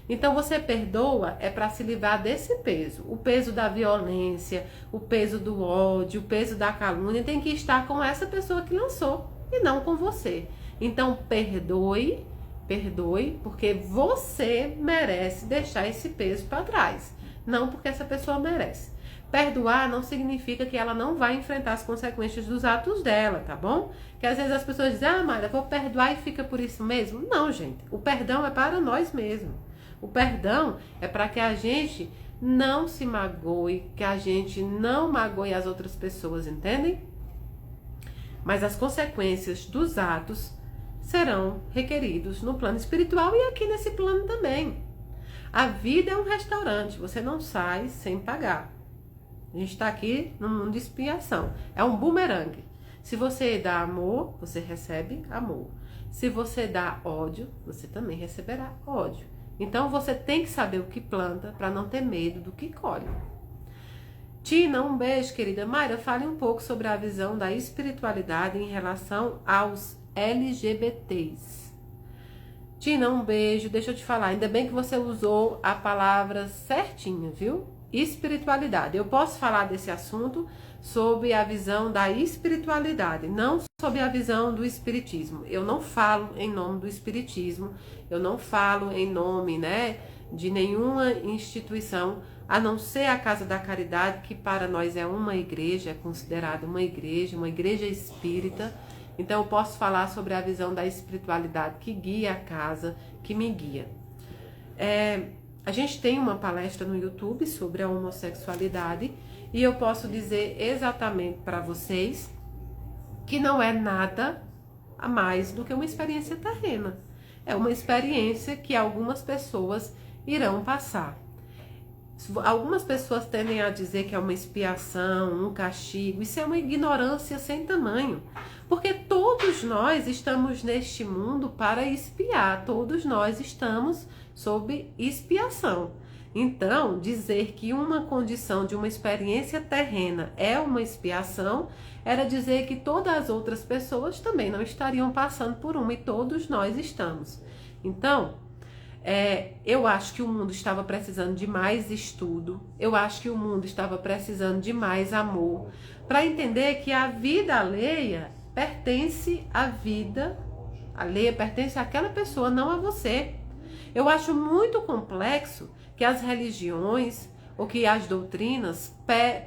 Speaker 1: Então você perdoa é para se livrar desse peso. O peso da violência, o peso do ódio, o peso da calúnia tem que estar com essa pessoa que lançou e não com você. Então perdoe, porque você merece deixar esse peso para trás. Não porque essa pessoa merece. Perdoar não significa que ela não vai enfrentar as consequências dos atos dela, tá bom? Que às vezes as pessoas dizem, Mayra, vou perdoar e fica por isso mesmo. Não, gente. O perdão é para nós mesmos. O perdão é para que a gente não se magoe, que a gente não magoe as outras pessoas, entendem? Mas as consequências dos atos serão requeridos no plano espiritual e aqui nesse plano também. A vida é um restaurante, você não sai sem pagar. A gente está aqui num mundo de expiação. É um bumerangue. Se você dá amor, você recebe amor. Se você dá ódio, você também receberá ódio. Então você tem que saber o que planta para não ter medo do que colhe. Tina, um beijo, querida. Mayra, fale um pouco sobre a visão da espiritualidade em relação aos LGBTs. Tina, um beijo. Deixa eu te falar, ainda bem que você usou a palavra certinha, viu? Espiritualidade. Eu posso falar desse assunto sobre a visão da espiritualidade, não sobre a visão do espiritismo. Eu não falo em nome do espiritismo, eu não falo em nome, né, de nenhuma instituição, a não ser a Casa da Caridade, que para nós é uma igreja, é considerada uma igreja espírita. Então eu posso falar sobre a visão da espiritualidade que guia a casa, que me guia. A gente tem uma palestra no YouTube sobre a homossexualidade e eu posso dizer exatamente para vocês que não é nada a mais do que uma experiência terrena. É uma experiência que algumas pessoas irão passar. Algumas pessoas tendem a dizer que é uma expiação, um castigo. Isso é uma ignorância sem tamanho. Porque todos nós estamos neste mundo para expiar. Todos nós estamos sob expiação. Então, dizer que uma condição de uma experiência terrena é uma expiação, era dizer que todas as outras pessoas também não estariam passando por uma, e todos nós estamos. Então, eu acho que o mundo estava precisando de mais estudo, eu acho que o mundo estava precisando de mais amor, para entender que a vida alheia pertence à vida alheia, pertence àquela pessoa, não a você. Eu acho muito complexo que as religiões ou que as doutrinas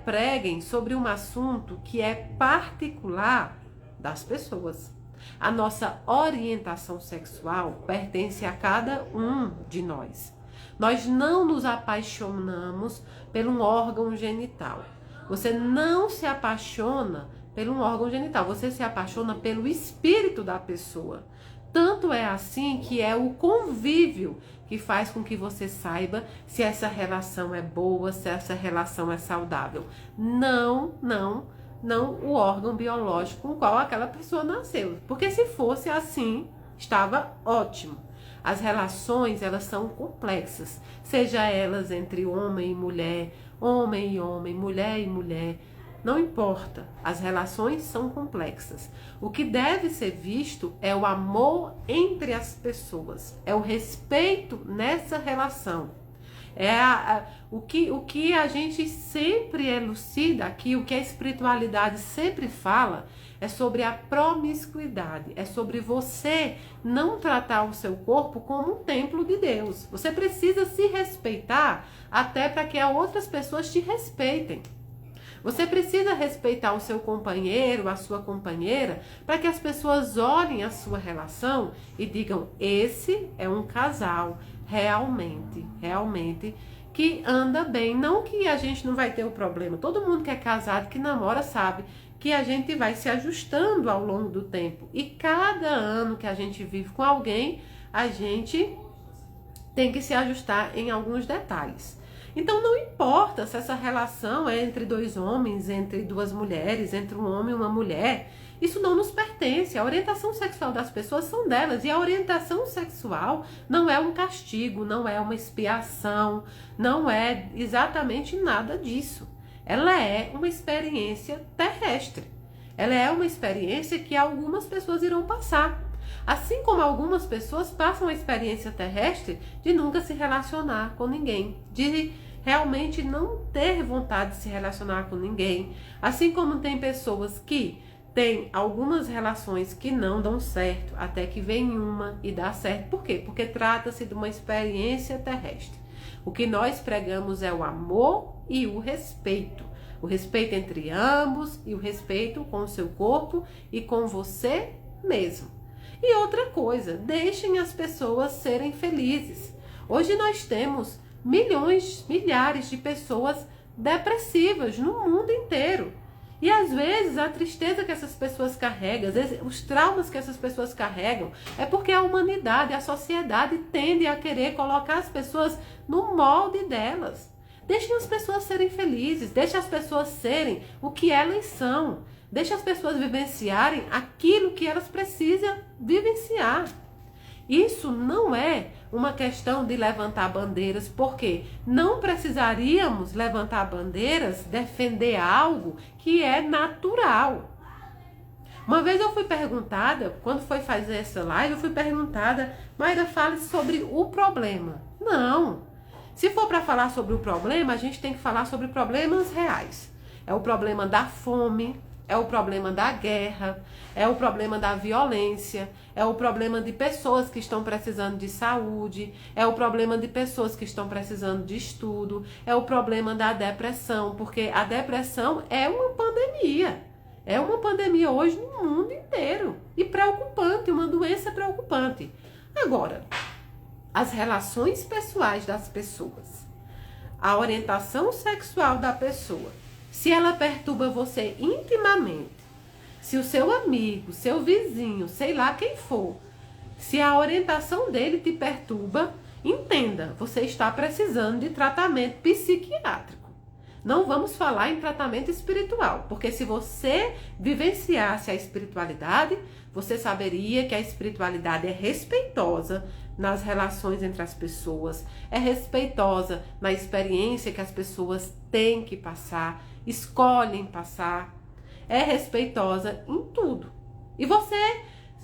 Speaker 1: preguem sobre um assunto que é particular das pessoas. A nossa orientação sexual pertence a cada um de nós. Nós não nos apaixonamos por um órgão genital. Você não se apaixona pelo um órgão genital, você se apaixona pelo espírito da pessoa. Tanto é assim que é o convívio que faz com que você saiba se essa relação é boa, se essa relação é saudável. Não o órgão biológico com o qual aquela pessoa nasceu. Porque se fosse assim, estava ótimo. As relações, elas são complexas. Seja elas entre homem e mulher, mulher e mulher. Não importa, as relações são complexas. O que deve ser visto é o amor entre as pessoas, é o respeito nessa relação. O que a gente sempre elucida aqui, o que a espiritualidade sempre fala, é sobre a promiscuidade, é sobre você não tratar o seu corpo como um templo de Deus. Você precisa se respeitar até para que outras pessoas te respeitem. Você precisa respeitar o seu companheiro, a sua companheira, para que as pessoas olhem a sua relação e digam: esse é um casal realmente que anda bem. Não que a gente não vai ter o problema. Todo mundo que é casado, que namora, sabe que a gente vai se ajustando ao longo do tempo. E cada ano que a gente vive com alguém, a gente tem que se ajustar em alguns detalhes. Então não importa se essa relação é entre dois homens, entre duas mulheres, entre um homem e uma mulher, isso não nos pertence. A orientação sexual das pessoas são delas, e a orientação sexual não é um castigo, não é uma expiação, não é exatamente nada disso. Ela é uma experiência terrestre, ela é uma experiência que algumas pessoas irão passar. Assim como algumas pessoas passam a experiência terrestre de nunca se relacionar com ninguém, de realmente não ter vontade de se relacionar com ninguém. Assim como tem pessoas que têm algumas relações que não dão certo, até que vem uma e dá certo. Por quê? Porque trata-se de uma experiência terrestre. O que nós pregamos é o amor e o respeito. O respeito entre ambos e o respeito com o seu corpo e com você mesmo. E outra coisa, deixem as pessoas serem felizes. Hoje nós temos milhares de pessoas depressivas no mundo inteiro. E às vezes a tristeza que essas pessoas carregam, às vezes os traumas que essas pessoas carregam, é porque a humanidade, a sociedade tende a querer colocar as pessoas no molde delas. Deixem as pessoas serem felizes, deixem as pessoas serem o que elas são. Deixe as pessoas vivenciarem aquilo que elas precisam vivenciar. Isso não é uma questão de levantar bandeiras, porque não precisaríamos levantar bandeiras, defender algo que é natural. Uma vez eu fui perguntada, quando foi fazer essa live, eu fui perguntada: Mayra, fale sobre o problema. Não. Se for para falar sobre o problema, a gente tem que falar sobre problemas reais. É o problema da fome, é o problema da guerra, é o problema da violência, é o problema de pessoas que estão precisando de saúde, é o problema de pessoas que estão precisando de estudo, é o problema da depressão, porque a depressão é uma pandemia. É uma pandemia hoje no mundo inteiro e preocupante, uma doença preocupante. Agora, as relações pessoais das pessoas, a orientação sexual da pessoa, se ela perturba você intimamente, se o seu amigo, seu vizinho, sei lá quem for, se a orientação dele te perturba, entenda, você está precisando de tratamento psiquiátrico. Não vamos falar em tratamento espiritual, porque se você vivenciasse a espiritualidade, você saberia que a espiritualidade é respeitosa nas relações entre as pessoas, é respeitosa na experiência que as pessoas têm que passar, escolhem passar, é respeitosa em tudo. E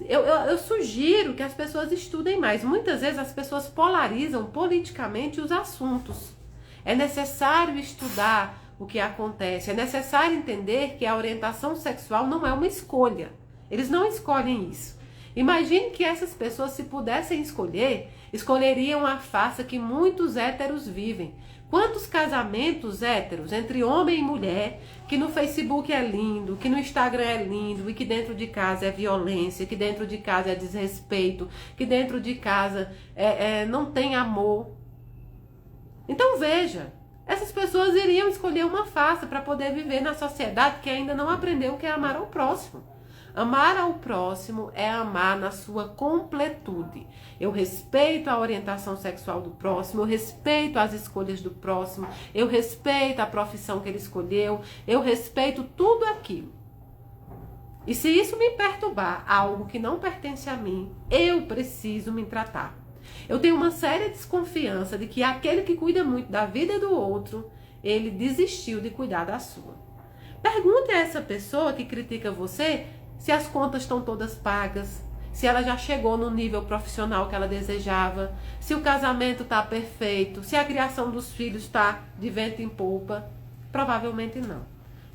Speaker 1: eu sugiro que as pessoas estudem mais. Muitas vezes as pessoas polarizam politicamente os assuntos. É necessário estudar o que acontece, é necessário entender que a orientação sexual não é uma escolha. Eles não escolhem isso. Imagine que essas pessoas, se pudessem escolher, escolheriam a farsa que muitos héteros vivem. Quantos casamentos héteros entre homem e mulher, que no Facebook é lindo, que no Instagram é lindo, e que dentro de casa é violência, que dentro de casa é desrespeito, que dentro de casa não tem amor. Então veja, essas pessoas iriam escolher uma farsa para poder viver na sociedade que ainda não aprendeu o que é amar ao próximo. Amar ao próximo é amar na sua completude. Eu respeito a orientação sexual do próximo, eu respeito as escolhas do próximo, eu respeito a profissão que ele escolheu, eu respeito tudo aquilo. E se isso me perturbar, algo que não pertence a mim, eu preciso me tratar. Eu tenho uma séria desconfiança de que aquele que cuida muito da vida do outro, ele desistiu de cuidar da sua. Pergunte a essa pessoa que critica você se as contas estão todas pagas, se ela já chegou no nível profissional que ela desejava, se o casamento está perfeito, se a criação dos filhos está de vento em popa. Provavelmente não.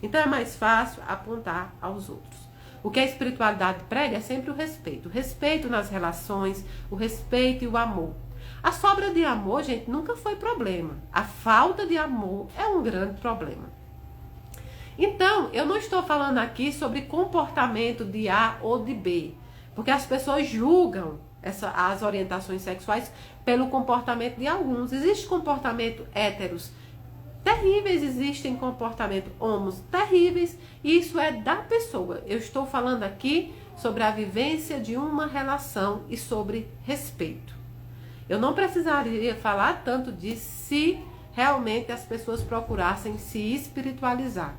Speaker 1: Então é mais fácil apontar aos outros. O que a espiritualidade prega é sempre o respeito nas relações, o respeito e o amor. A sobra de amor, gente, nunca foi problema. A falta de amor é um grande problema. Então, eu não estou falando aqui sobre comportamento de A ou de B, porque as pessoas julgam as orientações sexuais pelo comportamento de alguns. Existe comportamento héteros terríveis, existem comportamentos homos terríveis, e isso é da pessoa. Eu estou falando aqui sobre a vivência de uma relação e sobre respeito. Eu não precisaria falar tanto disso se realmente as pessoas procurassem se espiritualizar.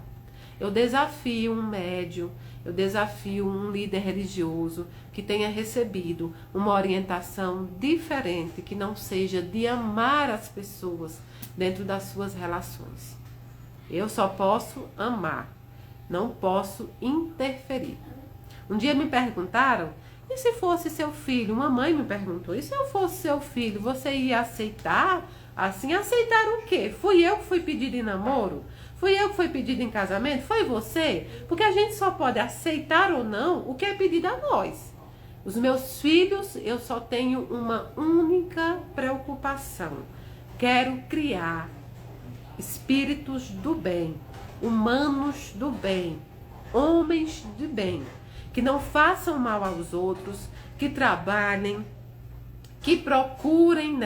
Speaker 1: Eu desafio um médium, eu desafio um líder religioso que tenha recebido uma orientação diferente, que não seja de amar as pessoas dentro das suas relações. Eu só posso amar, não posso interferir. Um dia me perguntaram, e se fosse seu filho? Uma mãe me perguntou, e se eu fosse seu filho, você ia aceitar? Assim, aceitar o quê? Fui eu que fui pedir em namoro? Fui eu que fui pedido em casamento? Foi você? Porque a gente só pode aceitar ou não o que é pedido a nós. Os meus filhos, eu só tenho uma única preocupação. Quero criar espíritos do bem, humanos do bem, homens de bem, que não façam mal aos outros, que trabalhem, que procurem,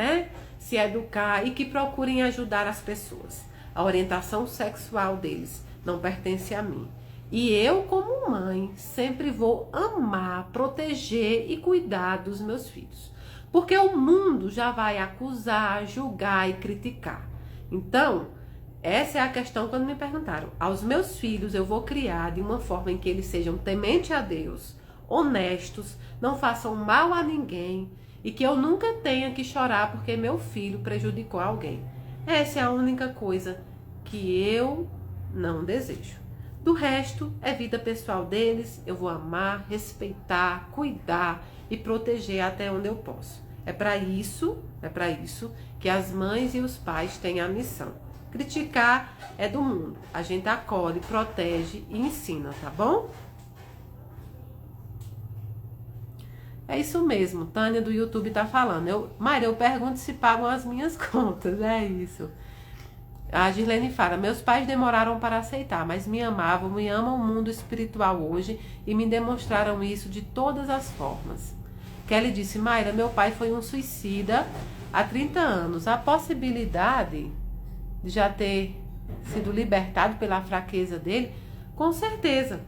Speaker 1: se educar e que procurem ajudar as pessoas. A orientação sexual deles não pertence a mim. E eu, como mãe, sempre vou amar, proteger e cuidar dos meus filhos. Porque o mundo já vai acusar, julgar e criticar. Então, essa é a questão quando me perguntaram. Aos meus filhos eu vou criar de uma forma em que eles sejam tementes a Deus, honestos, não façam mal a ninguém e que eu nunca tenha que chorar porque meu filho prejudicou alguém. Essa é a única coisa que eu não desejo. Do resto, é vida pessoal deles, eu vou amar, respeitar, cuidar e proteger até onde eu posso. É para isso que as mães e os pais têm a missão. Criticar é do mundo. A gente acolhe, protege e ensina, tá bom? É isso mesmo, Tânia do YouTube tá falando. Mayra, eu pergunto se pagam as minhas contas, é isso. A Girlene fala, meus pais demoraram para aceitar, mas me amavam, me amam o mundo espiritual hoje e me demonstraram isso de todas as formas. Kelly disse, Mayra, meu pai foi um suicida há 30 anos. A possibilidade de já ter sido libertado pela fraqueza dele, com certeza.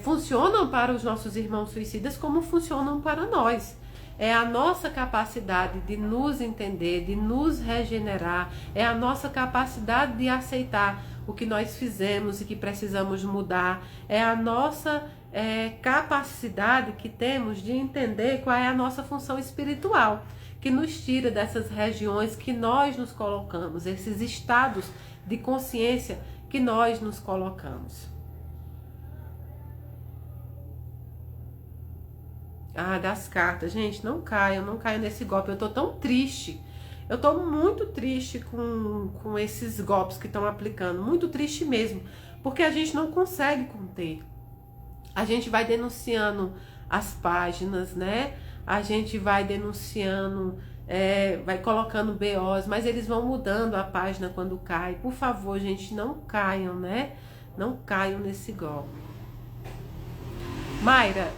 Speaker 1: Funcionam para os nossos irmãos suicidas como funcionam para nós. É a nossa capacidade de nos entender, de nos regenerar, é a nossa capacidade de aceitar o que nós fizemos e que precisamos mudar, é a nossa capacidade que temos de entender qual é a nossa função espiritual, que nos tira dessas regiões que nós nos colocamos, esses estados de consciência que nós nos colocamos. Ah, das cartas. Gente, não caio nesse golpe. Eu tô tão triste. Eu tô muito triste com esses golpes que estão aplicando. Muito triste mesmo. Porque a gente não consegue conter. A gente vai denunciando as páginas, né? A gente vai denunciando, vai colocando BOs, mas eles vão mudando a página quando cai. Por favor, gente, não caiam, né? Não caiam nesse golpe. Mayra,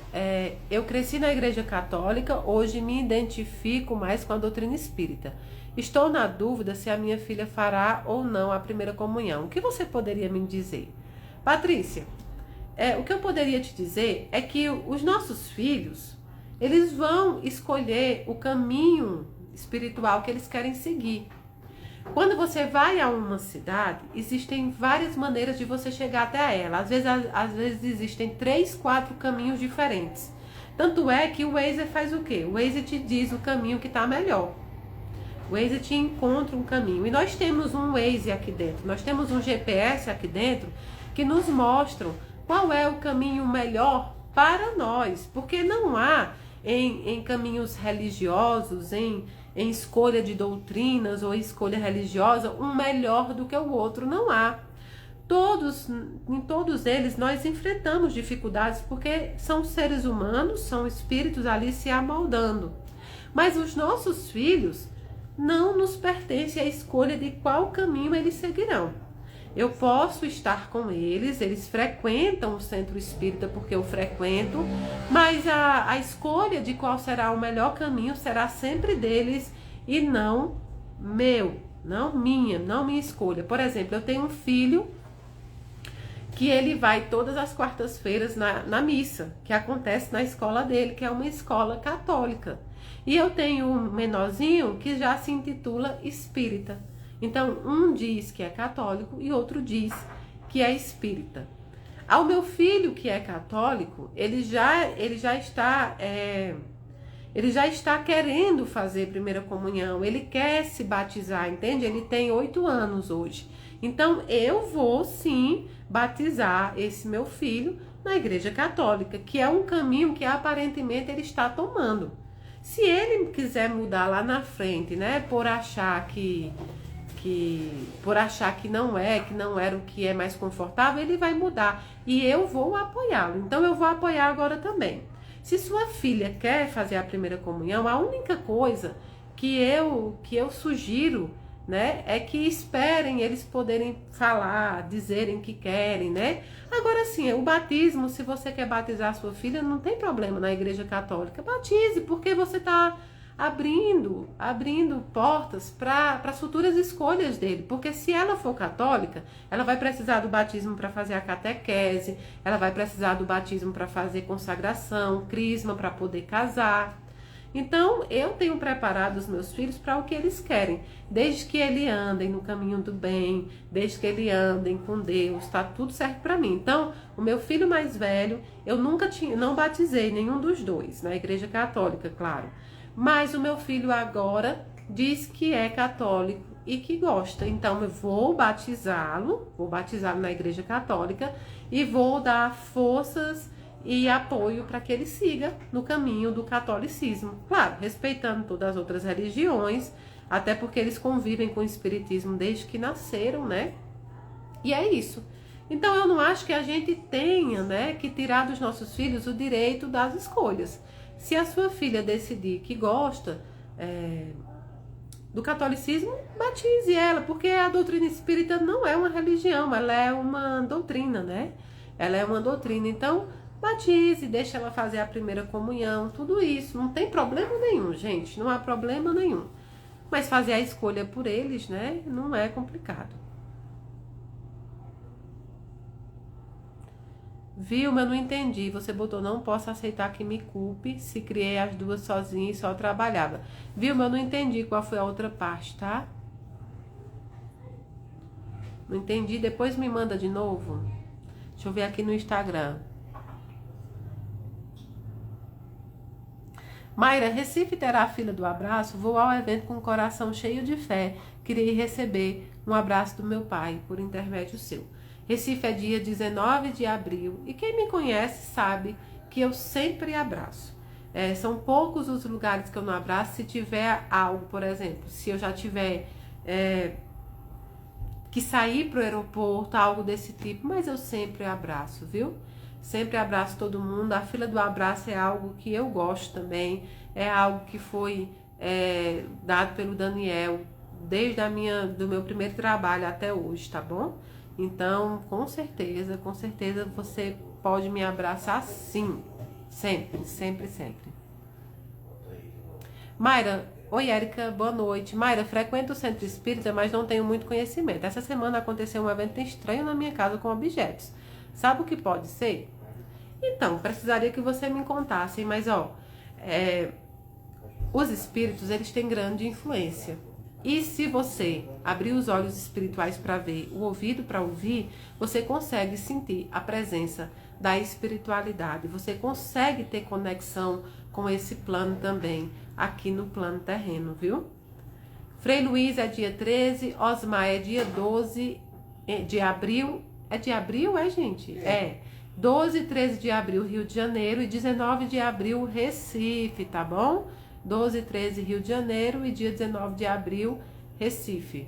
Speaker 1: eu cresci na igreja católica, hoje me identifico mais com a doutrina espírita. Estou na dúvida se a minha filha fará ou não a primeira comunhão. O que você poderia me dizer? Patrícia, o que eu poderia te dizer é que os nossos filhos, eles vão escolher o caminho espiritual que eles querem seguir. Quando você vai a uma cidade, existem várias maneiras de você chegar até ela. Às vezes existem 3, 4 caminhos diferentes. Tanto é que o Waze faz o quê? O Waze te diz o caminho que está melhor. O Waze te encontra um caminho. E nós temos um Waze aqui dentro. Nós temos um GPS aqui dentro que nos mostram qual é o caminho melhor para nós. Porque não há em caminhos religiosos, em escolha de doutrinas ou escolha religiosa, um melhor do que o outro, não há. Em todos eles nós enfrentamos dificuldades porque são seres humanos, são espíritos ali se amoldando. Mas os nossos filhos não nos pertence a escolha de qual caminho eles seguirão. Eu posso estar com eles, eles frequentam o centro espírita porque eu frequento, mas a escolha de qual será o melhor caminho será sempre deles e não meu, não minha escolha. Por exemplo, eu tenho um filho que ele vai todas as quartas-feiras na missa, que acontece na escola dele, que é uma escola católica. E eu tenho um menorzinho que já se intitula espírita. Então, um diz que é católico e outro diz que é espírita. Ao meu filho que é católico, ele já está querendo fazer primeira comunhão, ele quer se batizar, entende? Ele tem 8 anos hoje. Então, eu vou sim batizar esse meu filho na igreja católica, que é um caminho que aparentemente ele está tomando. Se ele quiser mudar lá na frente, né, por achar que não era o que é mais confortável, ele vai mudar e eu vou apoiá-lo. Então eu vou apoiar agora também. Se sua filha quer fazer a primeira comunhão, a única coisa que eu sugiro, né, é que esperem eles poderem falar, dizerem que querem, né? Agora sim, o batismo, se você quer batizar sua filha, não tem problema na igreja católica. Batize, porque você está abrindo portas para as futuras escolhas dele, porque se ela for católica, ela vai precisar do batismo para fazer a catequese, ela vai precisar do batismo para fazer consagração, crisma para poder casar. Então, eu tenho preparado os meus filhos para o que eles querem, desde que eles andem no caminho do bem, desde que eles andem com Deus, está tudo certo para mim. Então, o meu filho mais velho, eu não batizei nenhum dos dois, na igreja católica, claro. Mas o meu filho agora diz que é católico e que gosta. Então, eu vou batizá-lo na igreja católica e vou dar forças e apoio para que ele siga no caminho do catolicismo. Claro, respeitando todas as outras religiões, até porque eles convivem com o espiritismo desde que nasceram, né? E é isso. Então eu não acho que a gente tenha, né, que tirar dos nossos filhos o direito das escolhas. Se a sua filha decidir que gosta do catolicismo, batize ela, porque a doutrina espírita não é uma religião, ela é uma doutrina, né? Ela é uma doutrina. Então, batize, deixa ela fazer a primeira comunhão, tudo isso. Não tem problema nenhum, gente, não há problema nenhum. Mas fazer a escolha por eles, né, não é complicado. Vilma, eu não entendi. Você botou, não posso aceitar que me culpe se criei as duas sozinha e só trabalhava. Vilma, eu não entendi qual foi a outra parte, tá? Não entendi. Depois me manda de novo. Deixa eu ver aqui no Instagram. Mayra, Recife terá a fila do abraço? Vou ao evento com o coração cheio de fé. Queria receber um abraço do meu pai, por intermédio seu. Recife é dia 19 de abril e quem me conhece sabe que eu sempre abraço. São poucos os lugares que eu não abraço. Se tiver algo, por exemplo, se eu já tiver que sair para o aeroporto, algo desse tipo, mas eu sempre abraço, viu? Sempre abraço todo mundo. A fila do abraço é algo que eu gosto também, é algo que foi dado pelo Daniel desde do meu primeiro trabalho até hoje, tá bom? Então, com certeza você pode me abraçar sim. Sempre, sempre, sempre. Mayra, oi Érica, boa noite. Mayra, frequento o centro espírita, mas não tenho muito conhecimento. Essa semana aconteceu um evento estranho na minha casa com objetos. Sabe o que pode ser? Então, precisaria que você me contasse, mas os espíritos, eles têm grande influência. E se você abrir os olhos espirituais para ver, o ouvido para ouvir, você consegue sentir a presença da espiritualidade. Você consegue ter conexão com esse plano também, aqui no plano terreno, viu? Frei Luiz é dia 13, Osmar é dia 12 de abril. É de abril, gente? 12 e 13 de abril, Rio de Janeiro, e 19 de abril, Recife, tá bom? 12 e 13, Rio de Janeiro, e dia 19 de abril, Recife.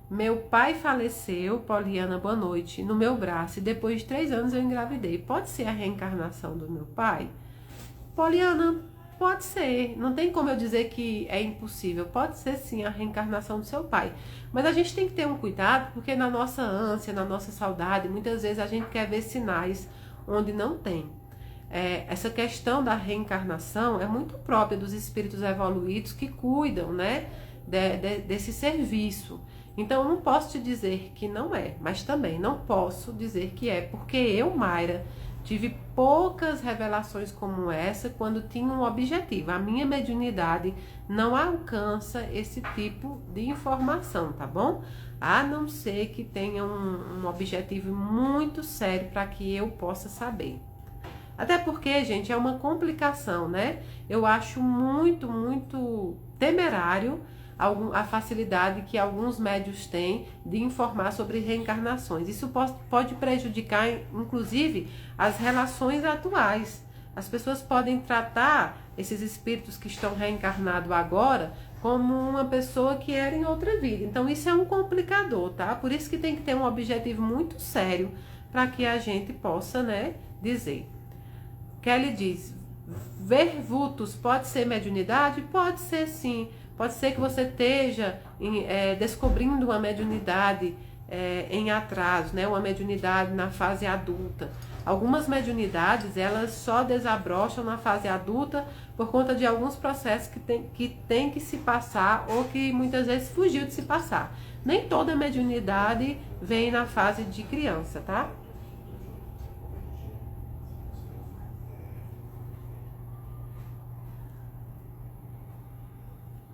Speaker 1: Meu pai faleceu, Poliana, boa noite, no meu braço, e depois de 3 anos eu engravidei. Pode ser a reencarnação do meu pai? Poliana, pode ser. Não tem como eu dizer que é impossível. Pode ser sim a reencarnação do seu pai. Mas a gente tem que ter um cuidado, porque na nossa ânsia, na nossa saudade, muitas vezes a gente quer ver sinais onde não tem. Essa questão da reencarnação é muito própria dos espíritos evoluídos que cuidam, né, desse serviço. Então eu não posso te dizer que não é, mas também não posso dizer que é, porque eu, Mayra, tive poucas revelações como essa quando tinha um objetivo. A minha mediunidade não alcança esse tipo de informação, tá bom? A não ser que tenha um objetivo muito sério para que eu possa saber. Até porque, gente, é uma complicação, né? Eu acho muito, muito temerário a facilidade que alguns médios têm de informar sobre reencarnações. Isso pode prejudicar, inclusive, as relações atuais. As pessoas podem tratar esses espíritos que estão reencarnados agora como uma pessoa que era em outra vida. Então, isso é um complicador, tá? Por isso que tem que ter um objetivo muito sério para que a gente possa, né, dizer. Kelly diz, ver vultos pode ser mediunidade? Pode ser sim. Pode ser que você esteja descobrindo uma mediunidade em atraso, né? Uma mediunidade na fase adulta. Algumas mediunidades, elas só desabrocham na fase adulta por conta de alguns processos que tem que se passar ou que muitas vezes fugiu de se passar. Nem toda mediunidade vem na fase de criança, tá?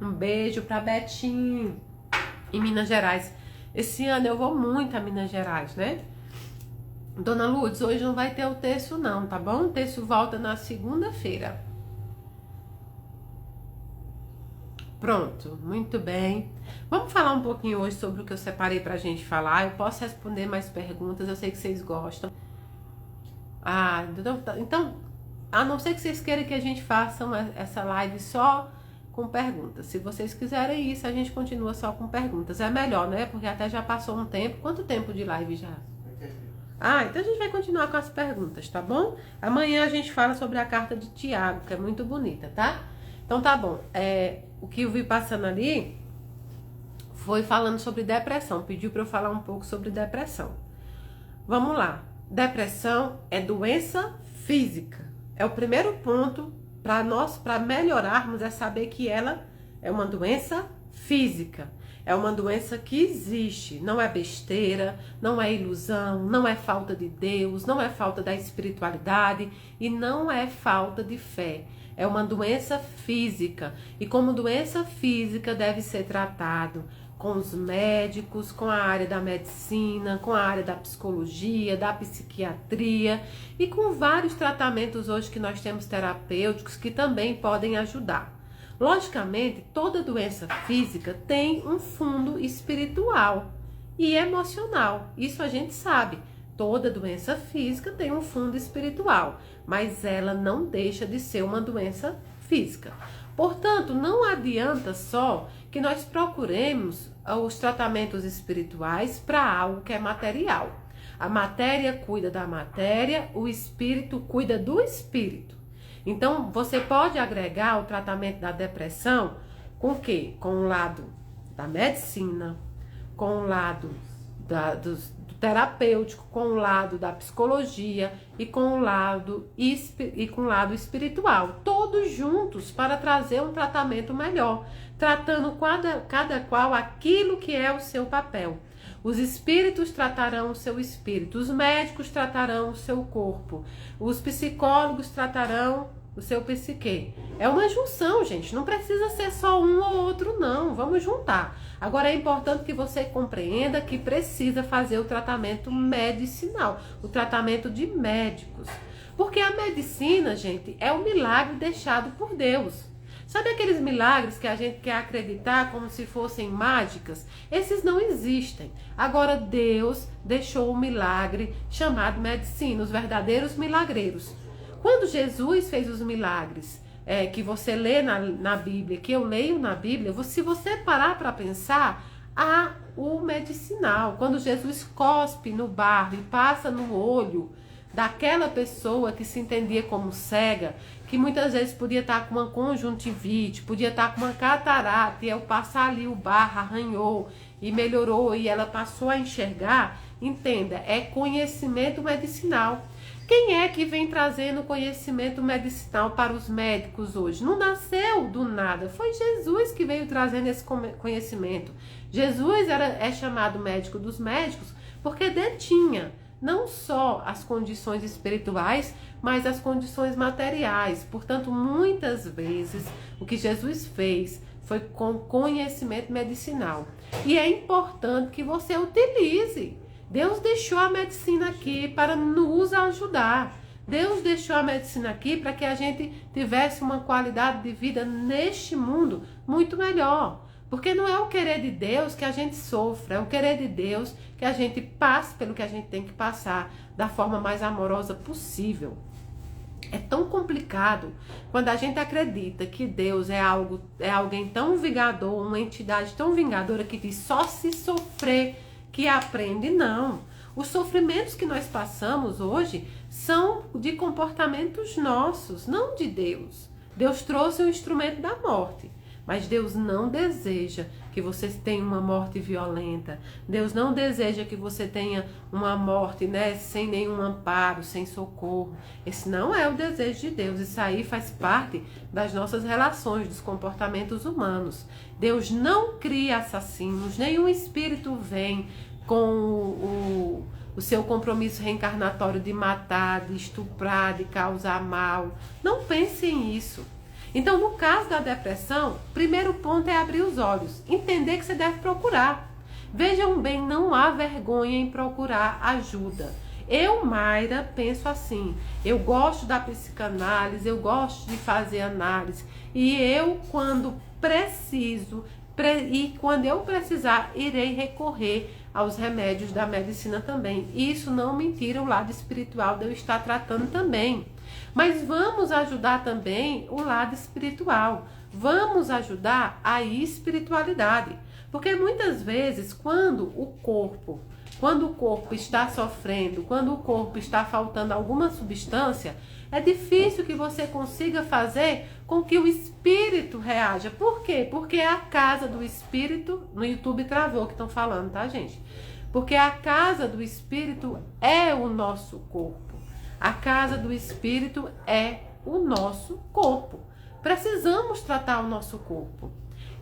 Speaker 1: Um beijo pra Betinho, em Minas Gerais. Esse ano eu vou muito a Minas Gerais, né? Dona Lourdes, hoje não vai ter o terço não, tá bom? O terço volta na segunda-feira. Pronto, muito bem. Vamos falar um pouquinho hoje sobre o que eu separei pra gente falar. Eu posso responder mais perguntas, eu sei que vocês gostam. Então, a não ser que vocês queiram que a gente faça essa live só com perguntas. Se vocês quiserem isso, a gente continua só com perguntas. É melhor, né? Porque até já passou um tempo. Quanto tempo de live já? Então a gente vai continuar com as perguntas, tá bom? Amanhã a gente fala sobre a carta de Tiago, que é muito bonita, tá? Então tá bom. O que eu vi passando ali foi falando sobre depressão. Pediu para eu falar um pouco sobre depressão. Vamos lá. Depressão é doença física. É o primeiro ponto para melhorarmos, é saber que ela é uma doença física. É uma doença que existe, não é besteira, não é ilusão, não é falta de Deus, não é falta da espiritualidade e não é falta de fé. É uma doença física e como doença física deve ser tratado com os médicos, com a área da medicina, com a área da psicologia, da psiquiatria e com vários tratamentos hoje que nós temos terapêuticos que também podem ajudar. Logicamente, toda doença física tem um fundo espiritual e emocional. Isso a gente sabe. Toda doença física tem um fundo espiritual, mas ela não deixa de ser uma doença física. Portanto, não adianta só que nós procuremos os tratamentos espirituais para algo que é material. A matéria cuida da matéria, o espírito cuida do espírito. Então, você pode agregar o tratamento da depressão com o quê? Com o lado da medicina, com o lado do terapêutico, com o lado da psicologia e com o lado espiritual. Todos juntos para trazer um tratamento melhor, tratando cada qual aquilo que é o seu papel. Os espíritos tratarão o seu espírito, os médicos tratarão o seu corpo, os psicólogos tratarão o seu psique. É uma junção, gente, não precisa ser só um ou outro, não, vamos juntar. Agora é importante que você compreenda que precisa fazer o tratamento medicinal, o tratamento de médicos. Porque a medicina, gente, é um milagre deixado por Deus. Sabe aqueles milagres que a gente quer acreditar como se fossem mágicas? Esses não existem. Agora Deus deixou o milagre chamado medicina, os verdadeiros milagreiros. Quando Jesus fez os milagres que você lê na Bíblia, que eu leio na Bíblia, se você parar para pensar, há o medicinal. Quando Jesus cospe no barro e passa no olho daquela pessoa que se entendia como cega, que muitas vezes podia estar com uma conjuntivite, podia estar com uma catarata, e ao passar ali o barro arranhou e melhorou e ela passou a enxergar, entenda, é conhecimento medicinal. Quem é que vem trazendo conhecimento medicinal para os médicos hoje? Não nasceu do nada, foi Jesus que veio trazendo esse conhecimento. Jesus é chamado médico dos médicos porque detinha não só as condições espirituais, mas as condições materiais. Portanto, muitas vezes, o que Jesus fez foi com conhecimento medicinal. E é importante que você utilize. Deus deixou a medicina aqui para nos ajudar. Deus deixou a medicina aqui para que a gente tivesse uma qualidade de vida neste mundo muito melhor. Porque não é o querer de Deus que a gente sofra, é o querer de Deus que a gente passe pelo que a gente tem que passar da forma mais amorosa possível. É tão complicado quando a gente acredita que Deus é alguém tão vingador, uma entidade tão vingadora que diz só se sofrer que aprende. Não. Os sofrimentos que nós passamos hoje são de comportamentos nossos, não de Deus. Deus trouxe o instrumento da morte. Mas Deus não deseja que você tenha uma morte violenta. Deus não deseja que você tenha uma morte, sem nenhum amparo, sem socorro. Esse não é o desejo de Deus. Isso aí faz parte das nossas relações, dos comportamentos humanos. Deus não cria assassinos. Nenhum espírito vem com o seu compromisso reencarnatório de matar, de estuprar, de causar mal. Não pense nisso. Então, no caso da depressão, o primeiro ponto é abrir os olhos, entender que você deve procurar. Vejam bem, não há vergonha em procurar ajuda. Eu, Mayra, penso assim, eu gosto da psicanálise, eu gosto de fazer análise, e eu, quando preciso, E quando eu precisar, irei recorrer aos remédios da medicina também. Isso não me tira o lado espiritual de eu estar tratando também. Mas vamos ajudar também o lado espiritual. Vamos ajudar a espiritualidade. Porque muitas vezes, quando o corpo está sofrendo, quando o corpo está faltando alguma substância, é difícil que você consiga fazer com que o espírito reaja. Por quê? Porque é a casa do espírito, no YouTube travou que estão falando, tá, gente? Porque a casa do espírito é o nosso corpo. A casa do espírito é o nosso corpo. Precisamos tratar o nosso corpo.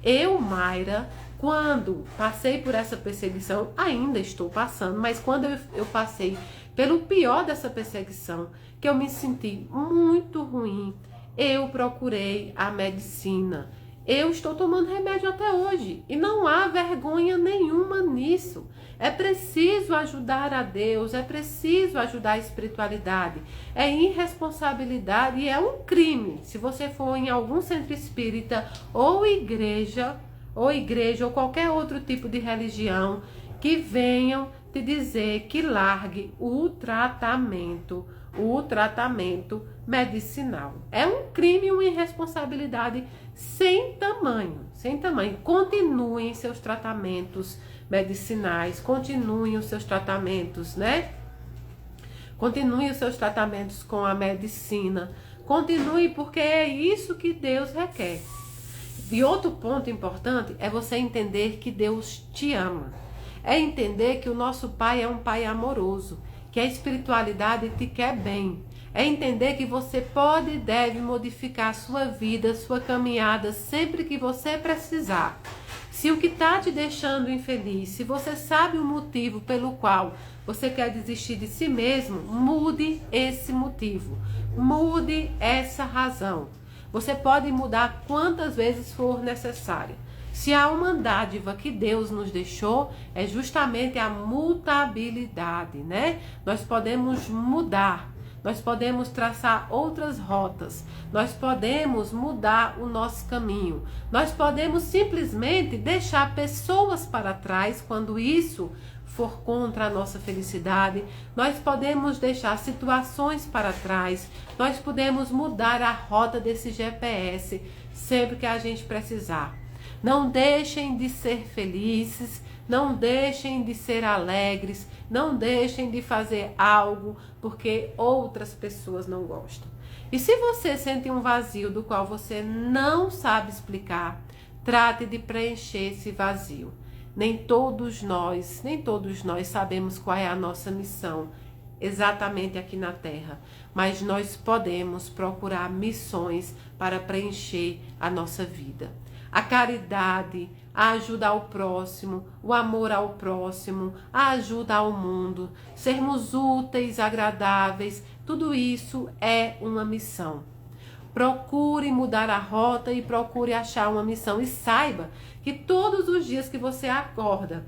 Speaker 1: Eu, Mayra, quando passei por essa perseguição, ainda estou passando, mas quando eu passei pelo pior dessa perseguição, que eu me senti muito ruim, eu procurei a medicina. Eu estou tomando remédio até hoje e não há vergonha nenhuma nisso. É preciso ajudar a Deus, é preciso ajudar a espiritualidade. É irresponsabilidade e é um crime. Se você for em algum centro espírita ou igreja ou qualquer outro tipo de religião, que venham te dizer que largue o tratamento medicinal. É um crime e uma irresponsabilidade sem tamanho. Continuem seus tratamentos medicinais, continuem os seus tratamentos, né? Continuem os seus tratamentos com a medicina. Continue, porque é isso que Deus requer. E outro ponto importante é você entender que Deus te ama. É entender que o nosso Pai é um Pai amoroso, que a espiritualidade te quer bem. É entender que você pode e deve modificar a sua vida, sua caminhada, sempre que você precisar. Se o que está te deixando infeliz, se você sabe o motivo pelo qual você quer desistir de si mesmo, mude esse motivo, mude essa razão. Você pode mudar quantas vezes for necessário. Se há uma dádiva que Deus nos deixou, é justamente a mutabilidade, né? Nós podemos mudar, nós podemos traçar outras rotas, nós podemos mudar o nosso caminho, nós podemos simplesmente deixar pessoas para trás quando isso for contra a nossa felicidade, nós podemos deixar situações para trás, nós podemos mudar a rota desse GPS sempre que a gente precisar. Não deixem de ser felizes, não deixem de ser alegres, não deixem de fazer algo porque outras pessoas não gostam. E se você sente um vazio do qual você não sabe explicar, trate de preencher esse vazio. Nem todos nós sabemos qual é a nossa missão exatamente aqui na Terra, mas nós podemos procurar missões para preencher a nossa vida. A caridade, a ajuda ao próximo, o amor ao próximo, a ajuda ao mundo, sermos úteis, agradáveis, tudo isso é uma missão. Procure mudar a rota e procure achar uma missão. E saiba que todos os dias que você acorda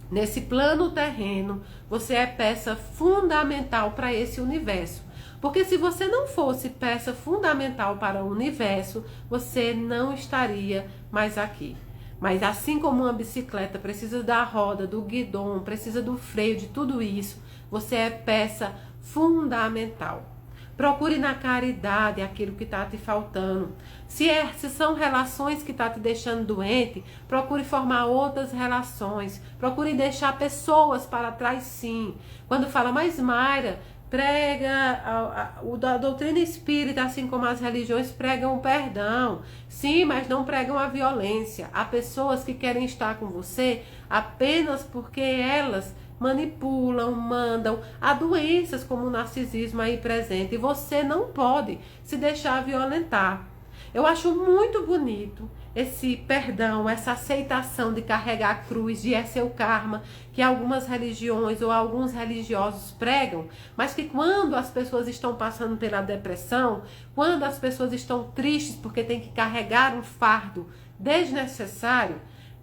Speaker 1: nesse plano terreno, você é peça fundamental para esse universo. Porque se você não fosse peça fundamental para o universo, você não estaria mais aqui. Mas assim como uma bicicleta precisa da roda, do guidão, precisa do freio, de tudo isso, você é peça fundamental. Procure na caridade aquilo que está te faltando. Se são relações que estão te deixando doente, procure formar outras relações. Procure deixar pessoas para trás, sim. Quando fala, mas Mayra, prega a doutrina espírita, assim como as religiões, pregam o perdão. Sim, mas não pregam a violência. Há pessoas que querem estar com você apenas porque elas manipulam, mandam. Há doenças como o narcisismo aí presente e você não pode se deixar violentar. Eu acho muito bonito esse perdão, essa aceitação de carregar a cruz, de é seu karma, que algumas religiões ou alguns religiosos pregam, mas que quando as pessoas estão passando pela depressão, quando as pessoas estão tristes porque tem que carregar um fardo desnecessário,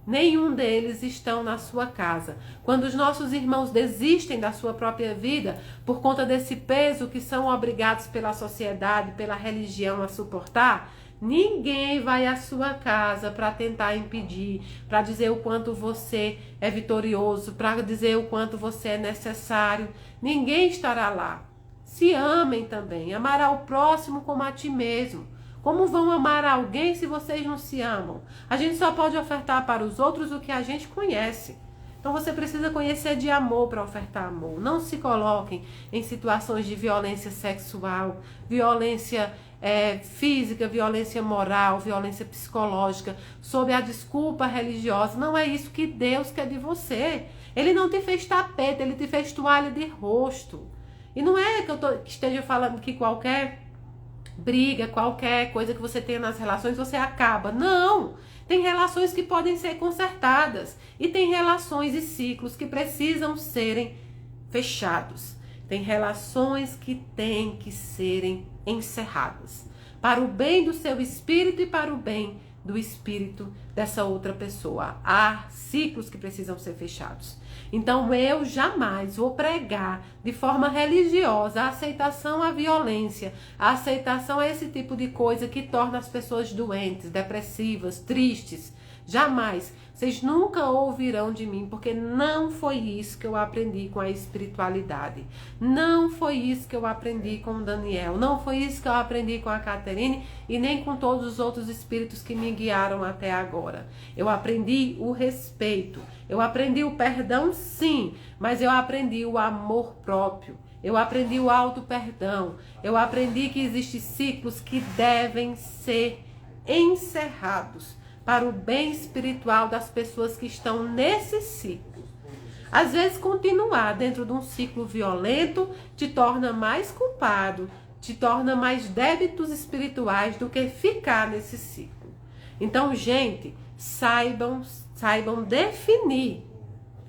Speaker 1: nenhum deles estão na sua casa. Quando os nossos irmãos desistem da sua própria vida por conta desse peso que são obrigados pela sociedade, pela religião a suportar, Ninguém vai à sua casa para tentar impedir, para dizer o quanto você é vitorioso, para dizer o quanto você é necessário. Ninguém estará lá. Se amem também. Amará o próximo como a ti mesmo. Como vão amar alguém se vocês não se amam? A gente só pode ofertar para os outros o que a gente conhece. Então você precisa conhecer de amor para ofertar amor. Não se coloquem em situações de violência sexual, violência física, violência moral, violência psicológica, sob a desculpa religiosa. Não é isso que Deus quer de você. Ele não te fez tapete, ele te fez toalha de rosto. E não é que que esteja falando que qualquer briga, qualquer coisa que você tenha nas relações, você acaba. Não! Tem relações que podem ser consertadas. E tem relações e ciclos que precisam serem fechados. Tem relações que têm que serem encerradas. Para o bem do seu espírito e para o bem do espírito dessa outra pessoa. Há ciclos que precisam ser fechados. Então eu jamais vou pregar de forma religiosa a aceitação à violência, a aceitação a esse tipo de coisa que torna as pessoas doentes, depressivas, tristes. Jamais. Vocês nunca ouvirão de mim, porque não foi isso que eu aprendi com a espiritualidade. Não foi isso que eu aprendi com o Daniel. Não foi isso que eu aprendi com a Caterine e nem com todos os outros espíritos que me guiaram até agora. Eu aprendi o respeito. Eu aprendi o perdão, sim, mas eu aprendi o amor próprio. Eu aprendi o auto-perdão. Eu aprendi que existem ciclos que devem ser encerrados para o bem espiritual das pessoas que estão nesse ciclo. Às vezes, continuar dentro de um ciclo violento te torna mais culpado, te torna mais débitos espirituais do que ficar nesse ciclo. Então, gente, saibam definir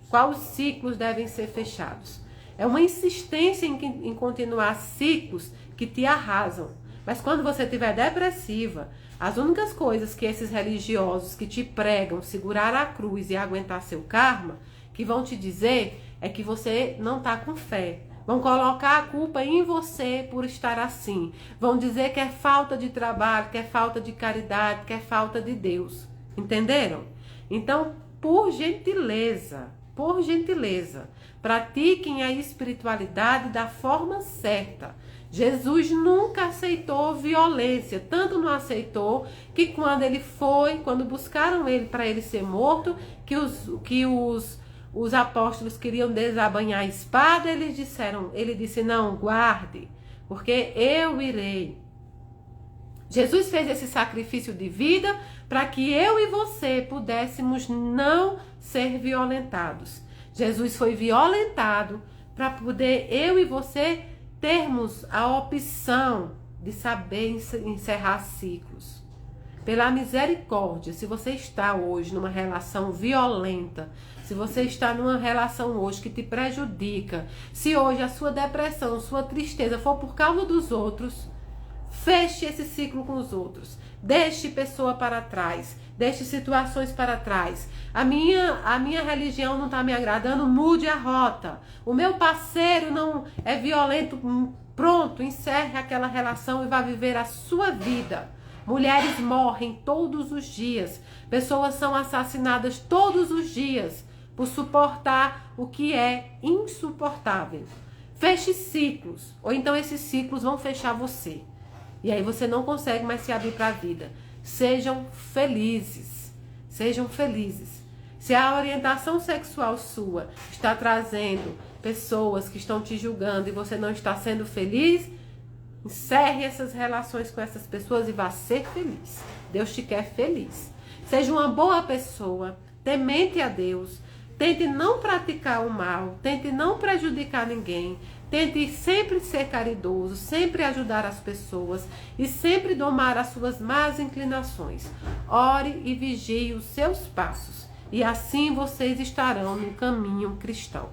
Speaker 1: quais ciclos devem ser fechados. É uma insistência em continuar ciclos que te arrasam. Mas quando você estiver depressiva, as únicas coisas que esses religiosos que te pregam segurar a cruz e aguentar seu karma, que vão te dizer é que você não está com fé. Vão colocar a culpa em você por estar assim. Vão dizer que é falta de trabalho, que é falta de caridade, que é falta de Deus. Entenderam? Então, por gentileza, pratiquem a espiritualidade da forma certa. Jesus nunca aceitou violência, tanto não aceitou que quando buscaram ele para ele ser morto, que os apóstolos queriam desabanhar a espada, ele disse, não, guarde, porque eu irei. Jesus fez esse sacrifício de vida para que eu e você pudéssemos não ser violentados. Jesus foi violentado para poder eu e você termos a opção de saber encerrar ciclos. Pela misericórdia, se você está hoje numa relação violenta, se você está numa relação hoje que te prejudica, se hoje a sua depressão, sua tristeza for por causa dos outros, feche esse ciclo com os outros. Deixe pessoa para trás. Deixe situações para trás. A minha religião não está me agradando, mude a rota. O meu parceiro não é violento, pronto, encerre aquela relação e vá viver a sua vida. Mulheres morrem todos os dias. Pessoas são assassinadas todos os dias por suportar o que é insuportável. Feche ciclos, ou então esses ciclos vão fechar você. E aí você não consegue mais se abrir para a vida. Sejam felizes. Sejam felizes. Se a orientação sexual sua está trazendo pessoas que estão te julgando e você não está sendo feliz, encerre essas relações com essas pessoas e vá ser feliz. Deus te quer feliz. Seja uma boa pessoa, temente a Deus. Tente não praticar o mal, tente não prejudicar ninguém. Tente sempre ser caridoso, sempre ajudar as pessoas e sempre domar as suas más inclinações. Ore e vigie os seus passos e assim vocês estarão no caminho cristão.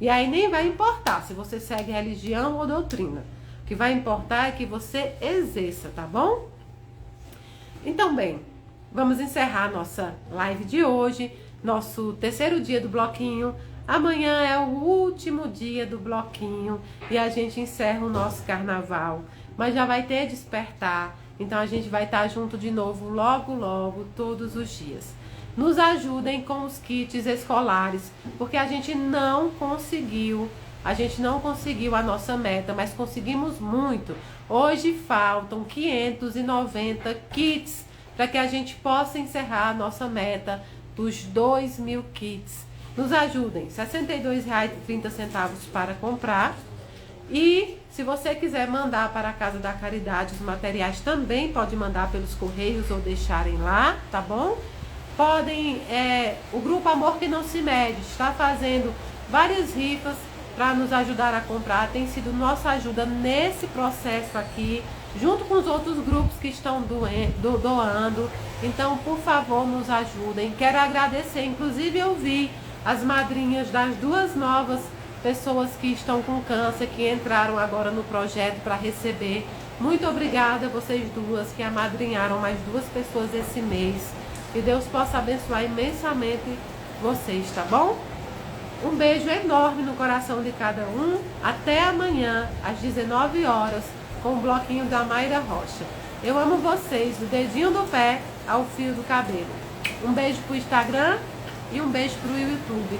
Speaker 1: E aí nem vai importar se você segue religião ou doutrina. O que vai importar é que você exerça, tá bom? Então, bem, vamos encerrar nossa live de hoje, nosso terceiro dia do bloquinho. Amanhã é o último dia do bloquinho e a gente encerra o nosso carnaval. Mas já vai ter despertar, Então a gente vai estar junto de novo logo, logo, todos os dias. Nos ajudem com os kits escolares, porque a gente não conseguiu a nossa meta, mas conseguimos muito. Hoje faltam 590 kits para que a gente possa encerrar a nossa meta dos 2.000 kits. Nos ajudem, R$ 62,30 para comprar. E se você quiser mandar para a Casa da Caridade os materiais, também pode mandar pelos correios ou deixarem lá, tá bom? Podem, o Grupo Amor que Não Se Mede está fazendo várias rifas para nos ajudar a comprar. Tem sido nossa ajuda nesse processo aqui, junto com os outros grupos que estão doando. Então, por favor, nos ajudem. Quero agradecer, inclusive eu vi as madrinhas das duas novas pessoas que estão com câncer, que entraram agora no projeto para receber. Muito obrigada a vocês duas que amadrinharam mais 2 pessoas esse mês. Que Deus possa abençoar imensamente vocês, tá bom? Um beijo enorme no coração de cada um. Até amanhã, às 19 horas, com o bloquinho da Mayra Rocha. Eu amo vocês, do dedinho do pé ao fio do cabelo. Um beijo pro Instagram e um beijo pro YouTube.